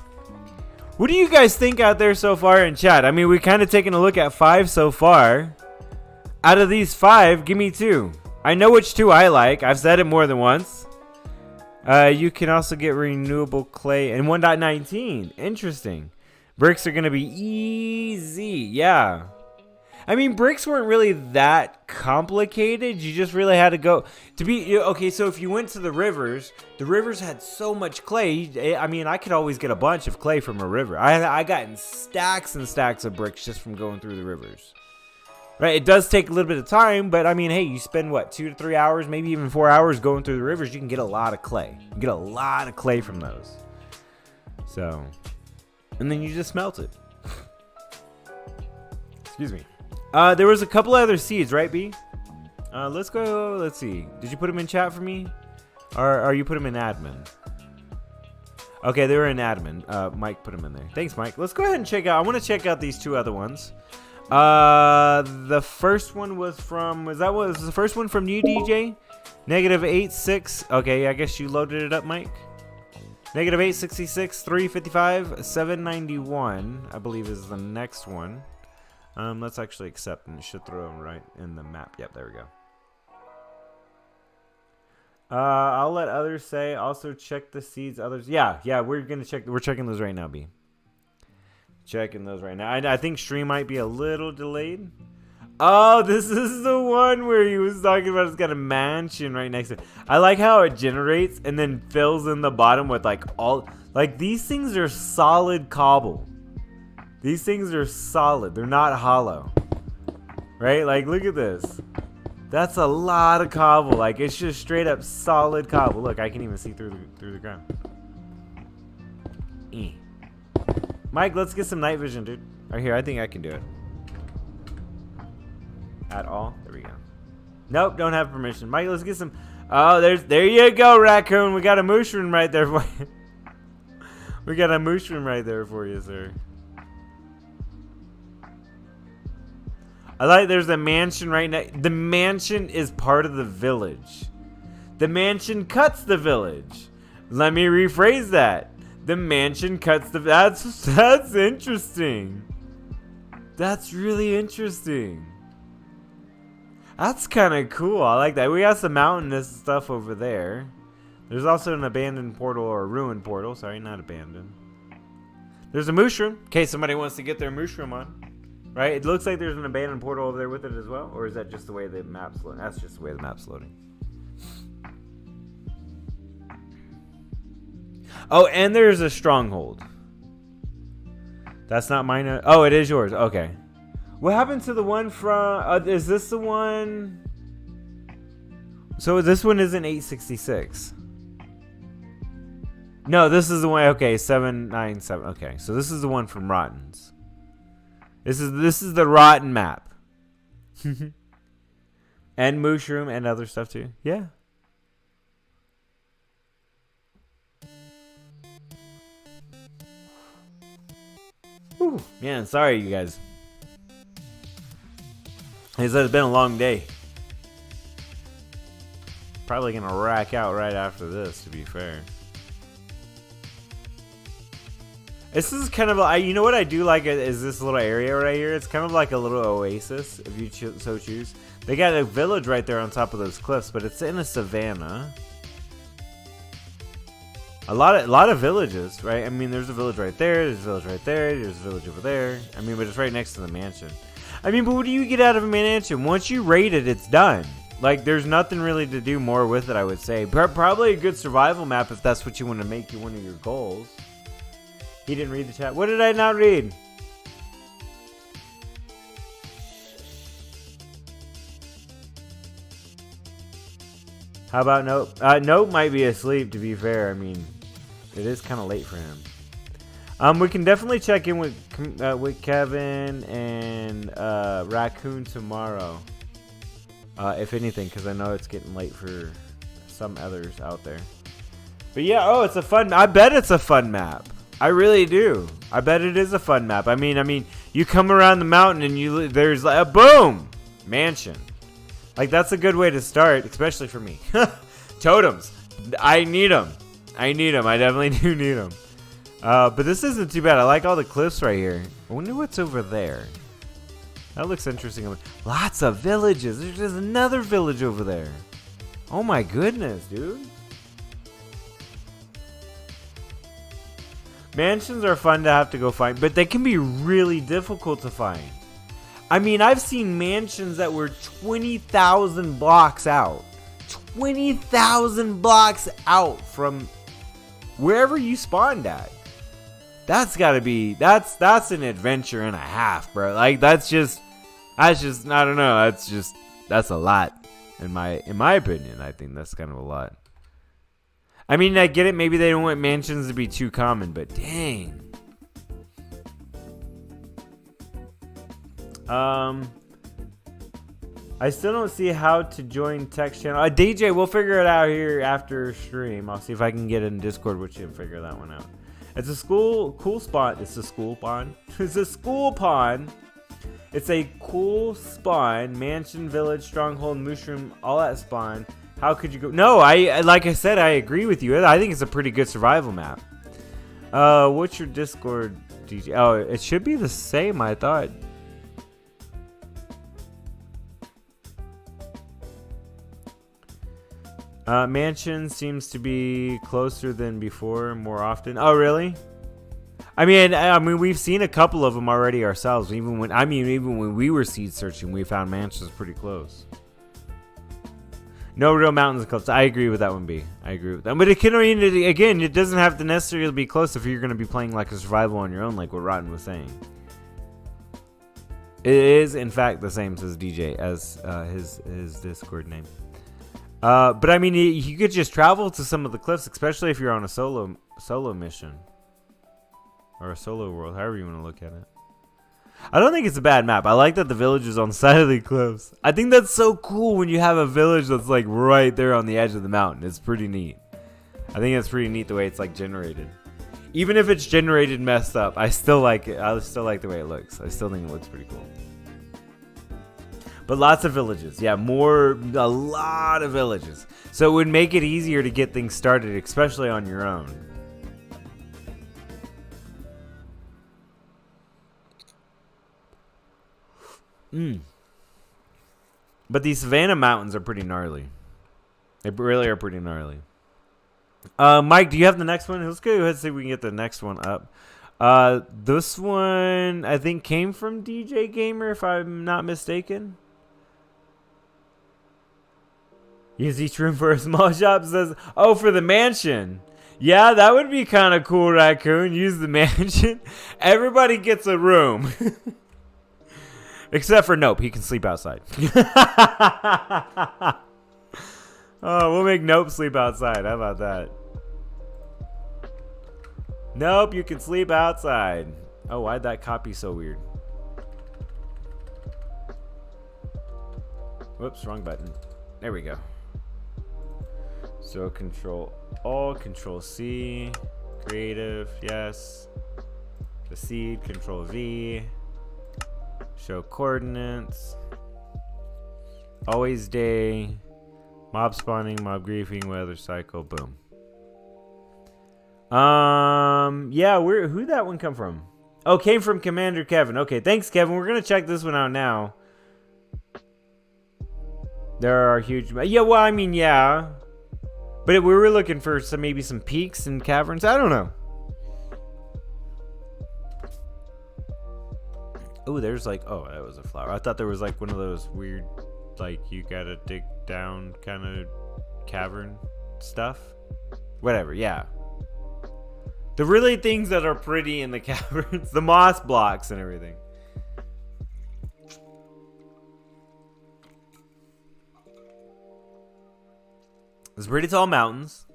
What do you guys think out there so far in chat? I mean, we're kind of taking a look at 5 so far. Out of these 5, give me 2. I know which 2 I like. I've said it more than once. You can also get renewable clay in 1.19. Interesting. Bricks are going to be easy. Yeah. I mean, bricks weren't really that complicated. You just really had to go to be okay. So if you went to the rivers had so much clay. I mean, I could always get a bunch of clay from a river. I got stacks and stacks of bricks just from going through the rivers. Right? It does take a little bit of time, but I mean, hey, you spend what, 2 to 3 hours, maybe even 4 hours going through the rivers. You can get a lot of clay. You can get a lot of clay from those. So, and then you just smelt it. Excuse me. There was a couple other seeds, right, B? Let's go. Let's see. Did you put them in chat for me? Or you put them in admin? Okay, they were in admin. Mike put them in there. Thanks, Mike. Let's go ahead and check out. I want to check out these 2 other ones. The first one was from... Was the first one from you, DJ? -86. Okay, I guess you loaded it up, Mike. -866, 355, 791, I believe is the next one. Let's actually accept, and it should throw them right in the map. Yep, there we go. I'll let others say. Also check the seeds. Others, yeah, we're gonna check. We're checking those right now, B. Checking those right now. I think stream might be a little delayed. Oh, this is the one where he was talking about. It's got a mansion right next to it. I like how it generates and then fills in the bottom with like these things are solid cobble. These things are solid. They're not hollow. Right? Like, look at this. That's a lot of cobble. Like, it's just straight up solid cobble. Look, I can even see through the ground. Mike, let's get some night vision, dude. Right here, I think I can do it. At all? There we go. Nope, don't have permission. Mike, let's get some... Oh, there you go, raccoon. We got a mushroom right there for you. We got a mushroom right there for you, sir. I like there's a mansion right now. The mansion is part of the village. The mansion cuts the village. Let me rephrase that. The mansion cuts the... That's interesting. That's really interesting. That's kind of cool. I like that. We got some mountainous stuff over there. There's also an abandoned portal, or a ruined portal. Sorry, not abandoned. There's a mushroom. In case somebody wants to get their mushroom on. Right? It looks like there's an abandoned portal over there with it as well. Or is that just the way the map's loading? That's just the way the map's loading. Oh, and there's a stronghold. That's not mine. Oh, it is yours. Okay. What happened to the one from... is this the one... So this one isn't 866. No, this is the one... Okay, 797. Okay, so this is the one from Rotten's. This is the Rotten map. And Mushroom and other stuff too. Yeah. Whew. Man, sorry you guys. It's been a long day. Probably gonna rack out right after this, to be fair. This is kind of like, you know what I do like is this little area right here. It's kind of like a little oasis, if you so choose. They got a village right there on top of those cliffs, but it's in a savanna. A lot of villages, right? I mean, there's a village right there. There's a village right there. There's a village over there. I mean, but it's right next to the mansion. I mean, but what do you get out of a mansion? Once you raid it, it's done. Like, there's nothing really to do more with it, I would say. Probably a good survival map if that's what you want to make one of your goals. He didn't read the chat. What did I not read? How about Nope? Nope might be asleep, to be fair. I mean, it is kind of late for him. We can definitely check in with Kevin and Raccoon tomorrow. If anything, because I know it's getting late for some others out there. But yeah, oh, it's a fun... I bet it's a fun map. I really do. I bet it is a fun map. I mean, you come around the mountain and there's like a boom mansion. Like, that's a good way to start, especially for me. Totems. I need them. I definitely do need them. But this isn't too bad. I like all the cliffs right here. I wonder what's over there. That looks interesting. Lots of villages. There's just another village over there. Oh my goodness, dude. Mansions are fun to have to go find, but they can be really difficult to find. I mean, I've seen mansions that were 20,000 blocks out. 20,000 blocks out from wherever you spawned at. That's gotta be, that's an adventure and a half, bro. Like, that's just, I don't know. That's a lot. In my opinion, I think that's kind of a lot. I mean, I get it. Maybe they don't want mansions to be too common, but dang. I still don't see how to join text channel. DJ, we'll figure it out here after stream. I'll see if I can get in Discord with you and figure that one out. It's a cool spot. It's a school pond. It's a school pond. It's a cool spawn. Mansion, village, stronghold, mushroom, all that spawn. How could you go? No, like I said, I agree with you. I think it's a pretty good survival map. What's your Discord, DJ? Oh, it should be the same, I thought. Mansion seems to be closer than before, more often. Oh, really? I mean, we've seen a couple of them already ourselves. Even when we were seed searching, we found mansions pretty close. No real mountains close. I agree with that one, B. I agree with that. But it can, again, it doesn't have to necessarily be close if you're going to be playing like a survival on your own, like what Rotten was saying. It is, in fact, the same, says DJ, as his Discord name. But I mean, you could just travel to some of the cliffs, especially if you're on a solo mission. Or a solo world, however you want to look at it. I don't think it's a bad map. I like that the village is on the side of the cliffs. I think that's so cool when you have a village that's like right there on the edge of the mountain. It's pretty neat. I think it's pretty neat the way it's like generated. Even if it's generated messed up, I still like it. I still like the way it looks. I still think it looks pretty cool. But lots of villages. Yeah, a lot of villages. So it would make it easier to get things started, especially on your own. But these Savannah Mountains are pretty gnarly. They really are pretty gnarly. Mike, do you have the next one? Let's go ahead and see if we can get the next one up. This one I think came from DJ Gamer, if I'm not mistaken. Use each room for a small shop. Says, oh, for the mansion. Yeah, that would be kind of cool, Raccoon. Use the mansion. Everybody gets a room. Except for Nope. He can sleep outside. Oh, we'll make Nope sleep outside. How about that? Nope, you can sleep outside. Oh, why'd that copy so weird? Whoops, wrong button. There we go. So Control Alt, Control C, creative, yes. The seed, Control V. Show coordinates. Always day. Mob spawning, mob griefing, weather cycle, boom. Yeah, who'd that one come from? Oh, came from Commander Kevin. Okay, thanks, Kevin. We're gonna check this one out now. There are huge. Yeah, well, I mean, yeah. But we were looking for maybe some peaks and caverns. I don't know. Oh, there's like, oh, that was a flower. I thought there was like one of those weird, like you gotta dig down kind of cavern stuff. Whatever, yeah. The really things that are pretty in the caverns, the moss blocks and everything. There's pretty tall mountains.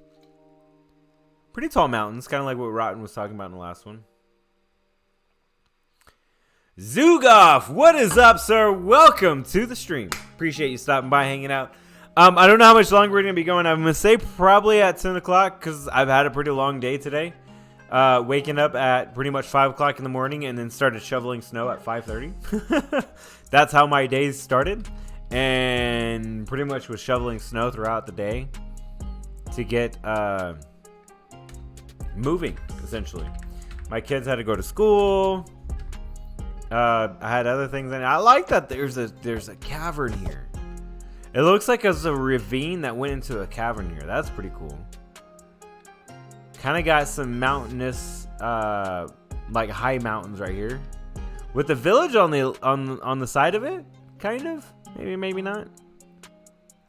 Pretty tall mountains, kind of like what Rotten was talking about in the last one. Zugoff, what is up, sir? Welcome to the stream. Appreciate you stopping by, hanging out. I don't know how much longer we're going to be going. I'm going to say probably at 10 o'clock because I've had a pretty long day today. Waking up at pretty much 5 o'clock in the morning and then started shoveling snow at 5:30. That's how my days started. And pretty much was shoveling snow throughout the day to get moving, essentially. My kids had to go to school. I had other things, and I like that there's a cavern here. It looks like it's a ravine that went into a cavern here. That's pretty cool. Kind of got some mountainous, like high mountains right here, with the village on the side of it. Kind of, maybe not.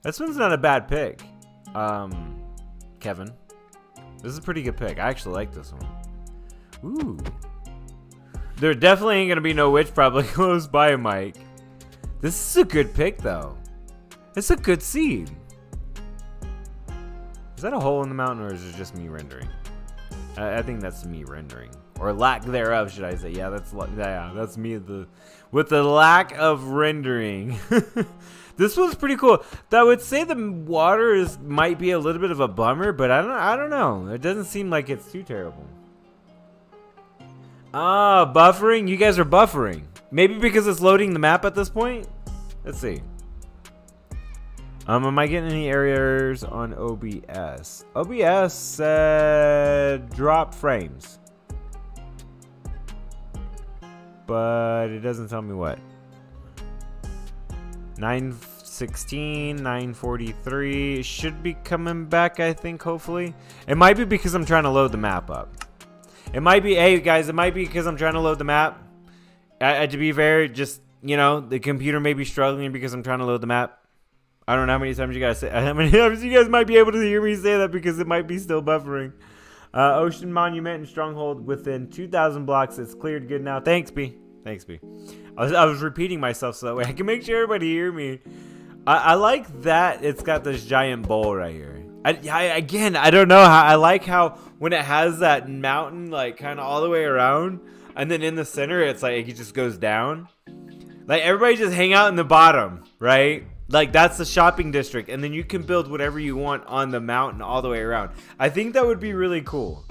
This one's not a bad pick, Kevin. This is a pretty good pick. I actually like this one. Ooh. There definitely ain't gonna be no witch probably close by, Mike. This is a good pick, though. It's a good seed. Is that a hole in the mountain, or is it just me rendering? I think that's me rendering, or lack thereof, should I say? Yeah, that's me with the lack of rendering. This one's pretty cool. I would say the water might be a little bit of a bummer, but I don't know. It doesn't seem like it's too terrible. Ah, buffering? You guys are buffering. Maybe because it's loading the map at this point? Let's see. Am I getting any errors on OBS? OBS said drop frames. But it doesn't tell me what. 916, 943 should be coming back, I think, hopefully. It might be because I'm trying to load the map up. It might be, hey guys, it might be because I'm trying to load the map. To be fair, just, you know, the computer may be struggling because I'm trying to load the map. I don't know how many times you guys say, how many times you guys might be able to hear me say that because it might be still buffering. Ocean Monument and Stronghold within 2,000 blocks. It's cleared good now. Thanks, B. Thanks, B. I was repeating myself so that way I can make sure everybody hear me. I like that it's got this giant bowl right here. Again, I don't know how. I like how when it has that mountain like kind of all the way around, and then in the center it's like it just goes down. Like everybody just hang out in the bottom, right? Like that's the shopping district, and then you can build whatever you want on the mountain all the way around. I think that would be really cool.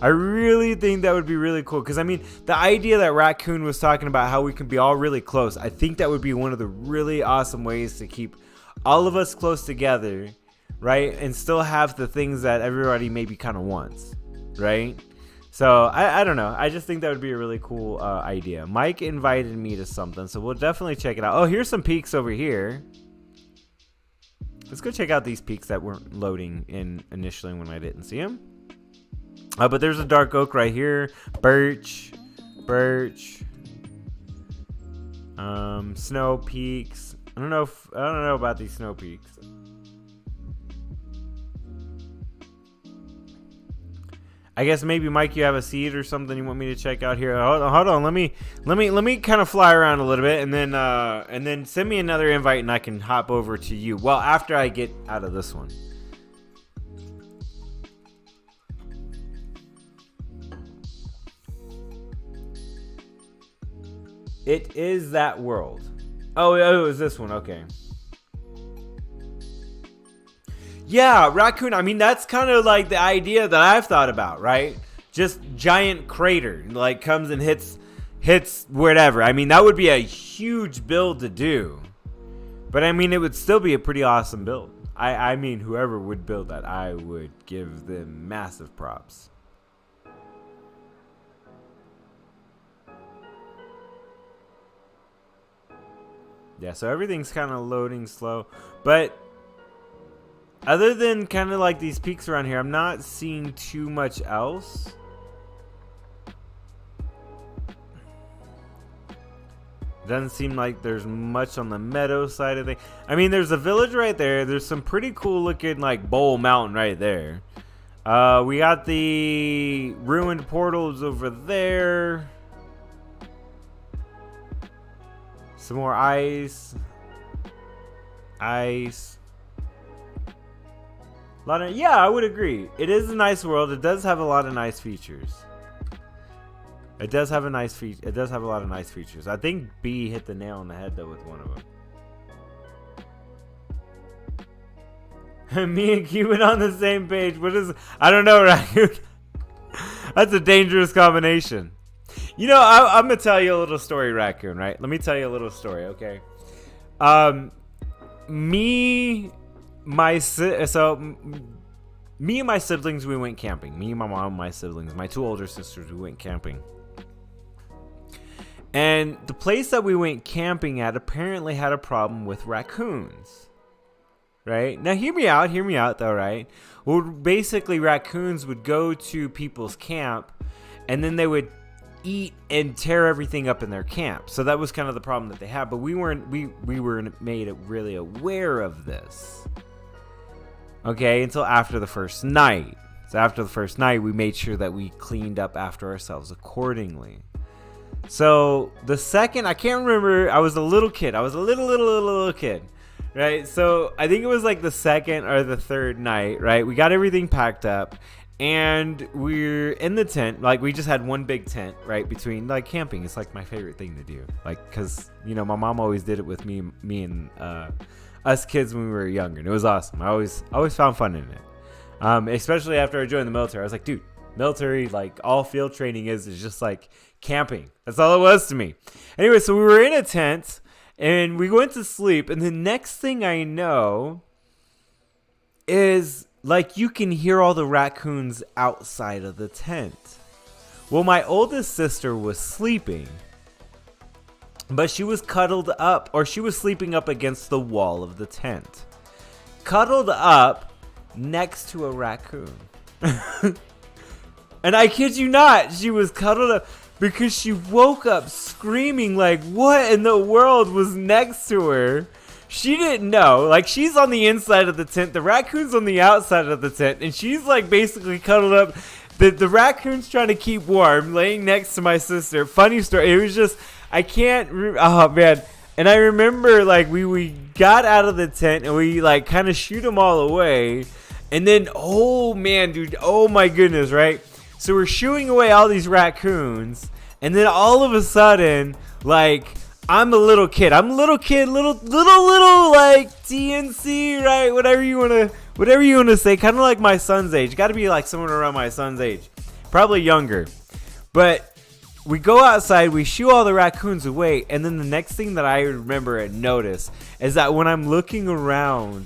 I really think that would be really cool because I mean the idea that Raccoon was talking about how we can be all really close. I think that would be one of the really awesome ways to keep all of us close together. Right, and still have the things that everybody maybe kind of wants, right? So I don't know. I just think that would be a really cool idea. Mike invited me to something, so we'll definitely check it out. Oh, here's some peaks over here. Let's go check out these peaks that weren't loading in initially when I didn't see them. But there's a dark oak right here. Birch. Snow peaks. I don't know about these snow peaks. I guess maybe Mike, you have a seed or something you want me to check out here. Hold on. Let me kind of fly around a little bit, and then send me another invite, and I can hop over to you. Well, after I get out of this one. It is that world. Oh, it was this one. Okay. Yeah, raccoon. I mean, that's kind of like the idea that I've thought about, right? Just giant crater, like comes and hits whatever. I mean, that would be a huge build to do. But I mean, it would still be a pretty awesome build. I mean, whoever would build that, I would give them massive props. Yeah, so everything's kind of loading slow. But other than kind of like these peaks around here, I'm not seeing too much else. Doesn't seem like there's much on the meadow side of things. I mean, there's a village right there. There's some pretty cool looking like Bowl Mountain right there. We got the ruined portals over there. Some more ice. Yeah, I would agree. It is a nice world. It does have a lot of nice features. It does have a lot of nice features. I think B hit the nail on the head though with one of them. Me and Cuban on the same page. I don't know, Raccoon. That's a dangerous combination. You know, I'm gonna tell you a little story, Raccoon. Right? Let me tell you a little story, okay? Me and my siblings, we went camping. Me, my mom, my siblings, my two older sisters, we went camping. And the place that we went camping at apparently had a problem with raccoons. Right? Now, hear me out though, right? Well, basically, raccoons would go to people's camp, and then they would eat and tear everything up in their camp. So that was kind of the problem that they had. But we were made really aware of this. Okay, until after the first night. So after the first night, we made sure that we cleaned up after ourselves accordingly. So the second, I can't remember, I was a little kid. I was a little kid, right? So I think it was like the second or the third night, right? We got everything packed up, and we're in the tent. Like, we just had one big tent, right? Between, like, camping. It's like my favorite thing to do. Like, because, you know, my mom always did it with me and us kids when we were younger, and it was awesome. I always found fun in it. Especially after I joined the military. I was like, dude, military, like, all field training is just like camping. That's all it was to me. Anyway, so we were in a tent, and we went to sleep, and the next thing I know is, like, you can hear all the raccoons outside of the tent. Well, my oldest sister was sleeping, but she was cuddled up, or she was sleeping up against the wall of the tent, cuddled up next to a raccoon. And I kid you not, she was cuddled up because she woke up screaming like, what in the world was next to her? She didn't know. Like, she's on the inside of the tent, the raccoon's on the outside of the tent, and she's like basically cuddled up. The raccoon's trying to keep warm, laying next to my sister. Funny story. It was just, oh man. And I remember, like, we got out of the tent and we like kind of shoot them all away. And then, oh man, dude, oh my goodness, right? So we're shooing away all these raccoons, and then all of a sudden, like, I'm a little kid. I'm a little kid, little like TNC, right? Whatever you wanna say, kind of like my son's age. Got to be like someone around my son's age, probably younger. But we go outside, we shoo all the raccoons away, and then the next thing that I remember and notice is that when I'm looking around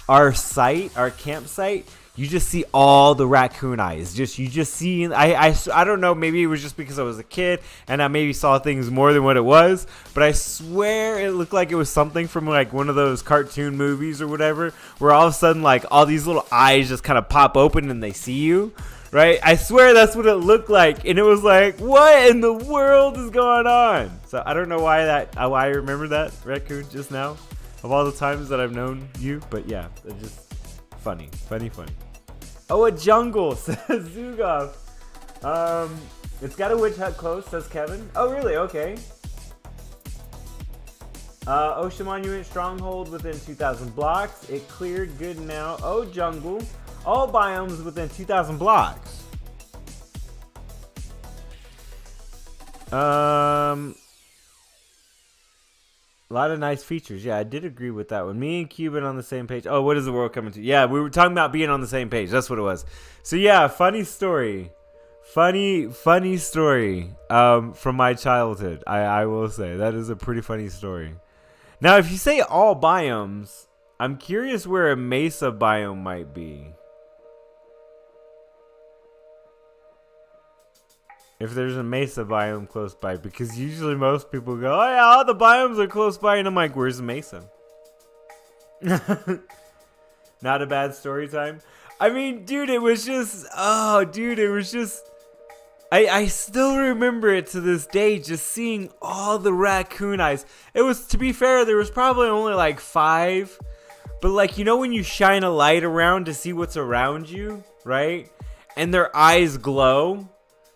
our campsite, you just see all the raccoon eyes. You just see. I don't know. Maybe it was just because I was a kid and I maybe saw things more than what it was. But I swear it looked like it was something from like one of those cartoon movies or whatever, where all of a sudden like all these little eyes just kind of pop open and they see you, right? right? I swear that's what it looked like, and it was like, what in the world is going on? So I don't know why I remember that raccoon just now, of all the times that I've known you, but yeah, it's just funny. Oh, a jungle, says Zugov. It's got a witch hut close, says Kevin. Oh, really? Okay. Ocean Monument Stronghold within 2,000 blocks. It cleared good now. Oh, jungle. All biomes within 2,000 blocks. A lot of nice features. Yeah, I did agree with that one. Me and Cuban on the same page. Oh, what is the world coming to? Yeah, we were talking about being on the same page. That's what it was. So yeah, funny story. Funny story from my childhood. I will say. That is a pretty funny story. Now, if you say all biomes, I'm curious where a Mesa biome might be. If there's a Mesa biome close by, because usually most people go, oh yeah, all the biomes are close by, and I'm like, where's the Mesa? Not a bad story time. I mean, dude, it was just, I still remember it to this day, just seeing all the raccoon eyes. It was, to be fair, there was probably only like 5, but like, you know when you shine a light around to see what's around you, right? And their eyes glow?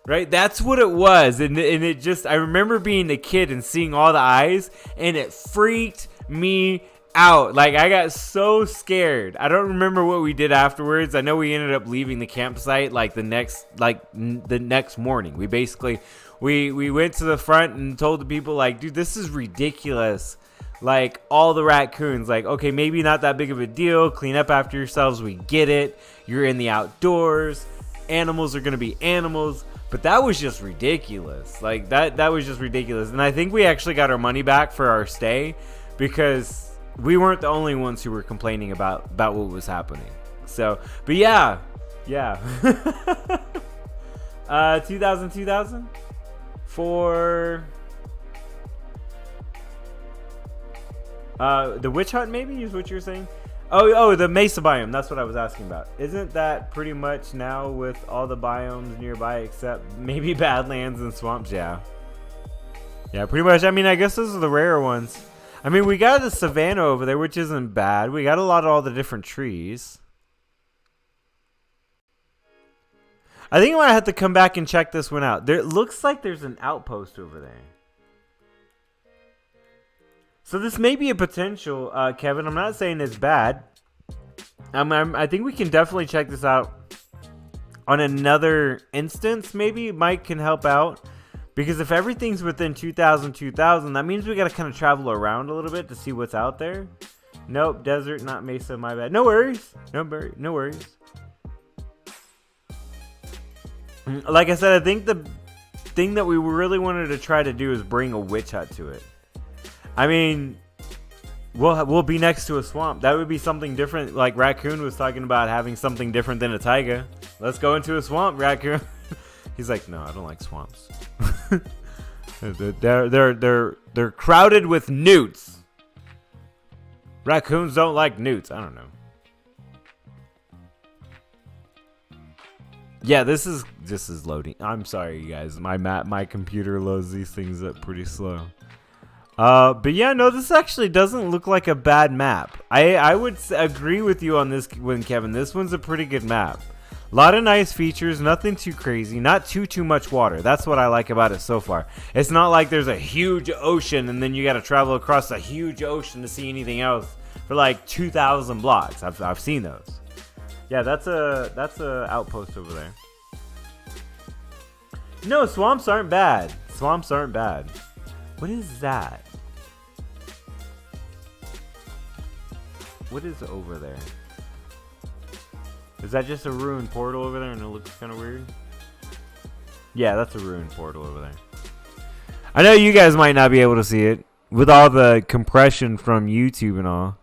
Right, that's what it was, and it just, I remember being a kid and seeing all the eyes, and it freaked me out. Like, I got so scared. I don't remember what we did afterwards. I know we ended up leaving the campsite like the next morning. We basically, we went to the front and told the people, like, dude, this is ridiculous. Like, all the raccoons, like, okay, maybe not that big of a deal. Clean up after yourselves. We get it. You're in the outdoors. Animals are gonna be animals. But that was just ridiculous. Like, that was just ridiculous. And I think we actually got our money back for our stay because we weren't the only ones who were complaining about what was happening. So, but yeah. 2000 for the witch hunt, maybe, is what you're saying? Oh, the Mesa biome. That's what I was asking about. Isn't that pretty much now with all the biomes nearby except maybe Badlands and swamps? Yeah. Yeah, pretty much. I mean, I guess those are the rare ones. I mean, we got the savanna over there, which isn't bad. We got a lot of all the different trees. I think I might have to come back and check this one out. It looks like there's an outpost over there. So this may be a potential, Kevin. I'm not saying it's bad. I think we can definitely check this out on another instance. Maybe Mike can help out. Because if everything's within 2,000, that means we got to kind of travel around a little bit to see what's out there. Nope, desert, not Mesa, my bad. No worries. No worries. Like I said, I think the thing that we really wanted to try to do is bring a witch hut to it. I mean, we'll be next to a swamp. That would be something different. Like Raccoon was talking about having something different than a taiga. Let's go into a swamp, Raccoon. He's like, no, I don't like swamps. They're crowded with newts. Raccoons don't like newts. I don't know. Yeah, this is loading. I'm sorry, you guys. My computer loads these things up pretty slow. But yeah, no, this actually doesn't look like a bad map. I would agree with you on this one, Kevin. This one's a pretty good map. A lot of nice features, nothing too crazy, not too much water. That's what I like about it so far. It's not like there's a huge ocean and then you got to travel across a huge ocean to see anything else for like 2,000 blocks. I've seen those. Yeah, that's a outpost over there. No, swamps aren't bad. Swamps aren't bad. What is that? What is over there? Is that just a ruined portal over there and it looks kind of weird? Yeah, that's a ruined portal over there. I know you guys might not be able to see it with all the compression from YouTube and all.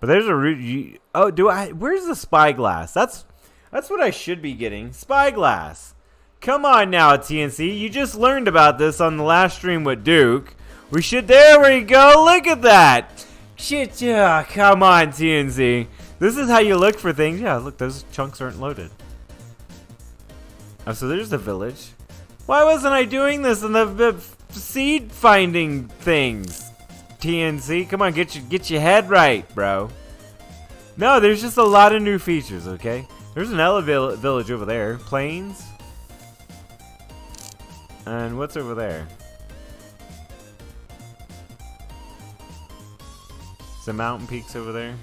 But there's a... Oh, where's the spyglass? That's what I should be getting. Spyglass. Come on now, TNC. You just learned about this on the last stream with Duke. We should... There we go. Look at that. Shit, yeah. Come on, TNC. This is how you look for things. Yeah, look, those chunks aren't loaded. Oh, so there's the village. Why wasn't I doing this in the seed finding things? TNC, come on, get your head right, bro. No, there's just a lot of new features, okay? There's an village over there. Plains. And what's over there? Some mountain peaks over there.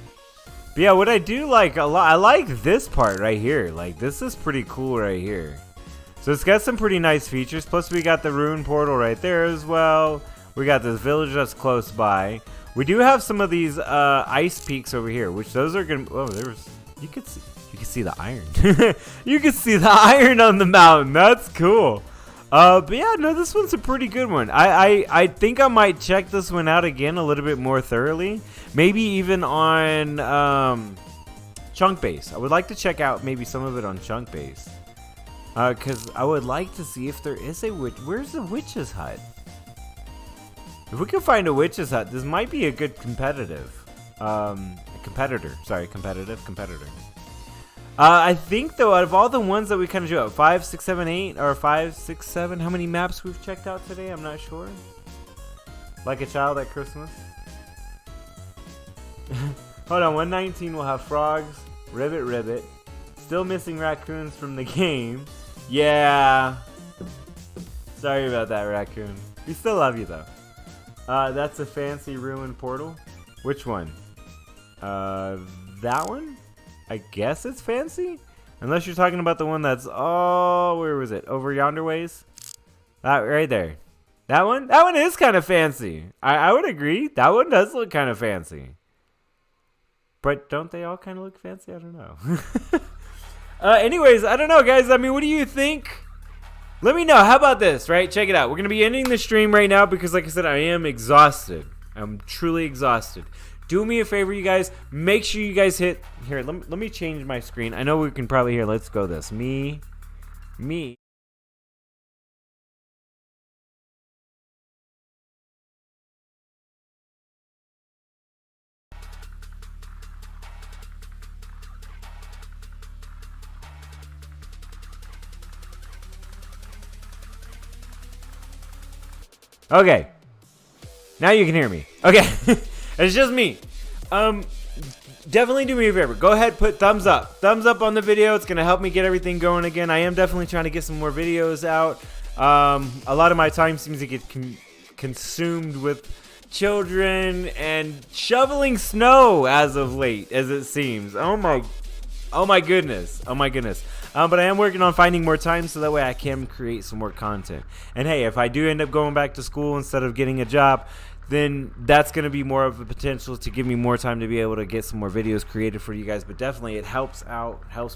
But yeah, what I do like a lot, I like this part right here. Like, this is pretty cool right here. So it's got some pretty nice features. Plus, we got the rune portal right there as well. We got this village that's close by. We do have some of these ice peaks over here, which those are gonna. Oh, there's. You can see the iron. You can see the iron on the mountain. That's cool. But yeah, no, this one's a pretty good one. I think I might check this one out again a little bit more thoroughly. Maybe even on Chunk Base. I would like to check out maybe some of it on Chunk Base. Because I would like to see if there is a witch. Where's the witch's hut? If we can find a witch's hut, this might be a good competitor. I think though, out of all the ones that we kind of do, 5, 6, 7, 8, or 5, 6, 7, how many maps we've checked out today? I'm not sure. Like a child at Christmas. Hold on, 119 will have frogs, ribbit. Still missing raccoons from the game. Yeah. Sorry about that, raccoon. We still love you though. That's a fancy ruin portal. Which one? That one? I guess it's fancy? Unless you're talking about the one that's, oh, where was it? Over yonder ways? That right there. That one? That one is kind of fancy. I would agree. That one does look kind of fancy. But don't they all kind of look fancy? I don't know. Anyways, I don't know, guys. I mean, what do you think? Let me know. How about this, right? Check it out. We're going to be ending the stream right now because, like I said, I am exhausted. I'm truly exhausted. Do me a favor, you guys. Make sure you guys hit... Here, let me change my screen. I know we can probably hear. Let's go this. Me. Okay. Now you can hear me. Okay. It's just me. Definitely do me a favor. Go ahead, put thumbs up. Thumbs up on the video. It's going to help me get everything going again. I am definitely trying to get some more videos out. A lot of my time seems to get consumed with children and shoveling snow as of late, as it seems. Oh my goodness. But I am working on finding more time so that way I can create some more content. And hey, if I do end up going back to school instead of getting a job, then that's going to be more of a potential to give me more time to be able to get some more videos created for you guys. But definitely it helps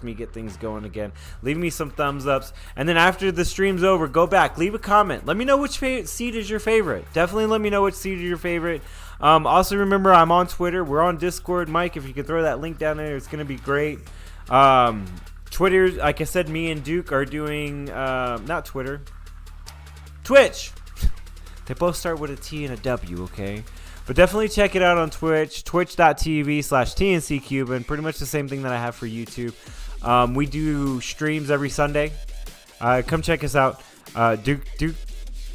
me get things going again. Leave me some thumbs ups. And then after the stream's over, go back, leave a comment. Let me know which seed is your favorite. Definitely let me know which seed is your favorite. Also remember, I'm on Twitter. We're on Discord. Mike, if you could throw that link down there, it's going to be great. Twitter, like I said, me and Duke are doing, not Twitter, Twitch. They both start with a T and a W, okay? But definitely check it out on Twitch, twitch.tv/TNC Cuban. Pretty much the same thing that I have for YouTube. We do streams every Sunday. Come check us out.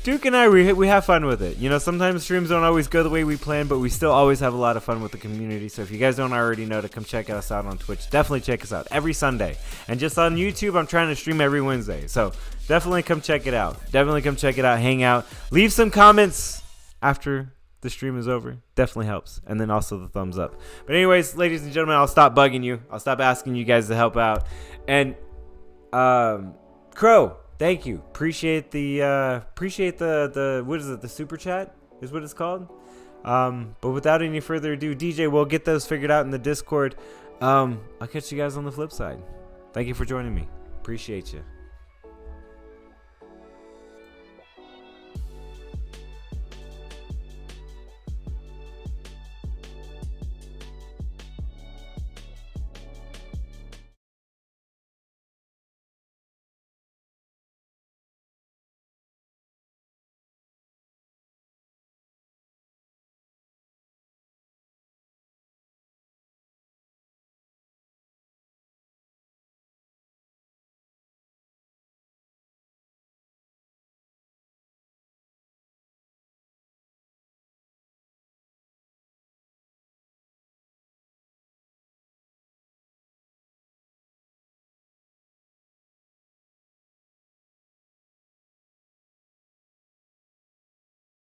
Duke and I, we have fun with it. You know, sometimes streams don't always go the way we plan, but we still always have a lot of fun with the community. So if you guys don't already know to come check us out on Twitch, definitely check us out every Sunday. And just on YouTube, I'm trying to stream every Wednesday. So definitely come check it out. Hang out. Leave some comments after the stream is over. Definitely helps. And then also the thumbs up. But anyways, ladies and gentlemen, I'll stop bugging you. I'll stop asking you guys to help out. And Crow, thank you. Appreciate the what is it? The super chat is what it's called. But without any further ado, DJ, we'll get those figured out in the Discord. I'll catch you guys on the flip side. Thank you for joining me. Appreciate you.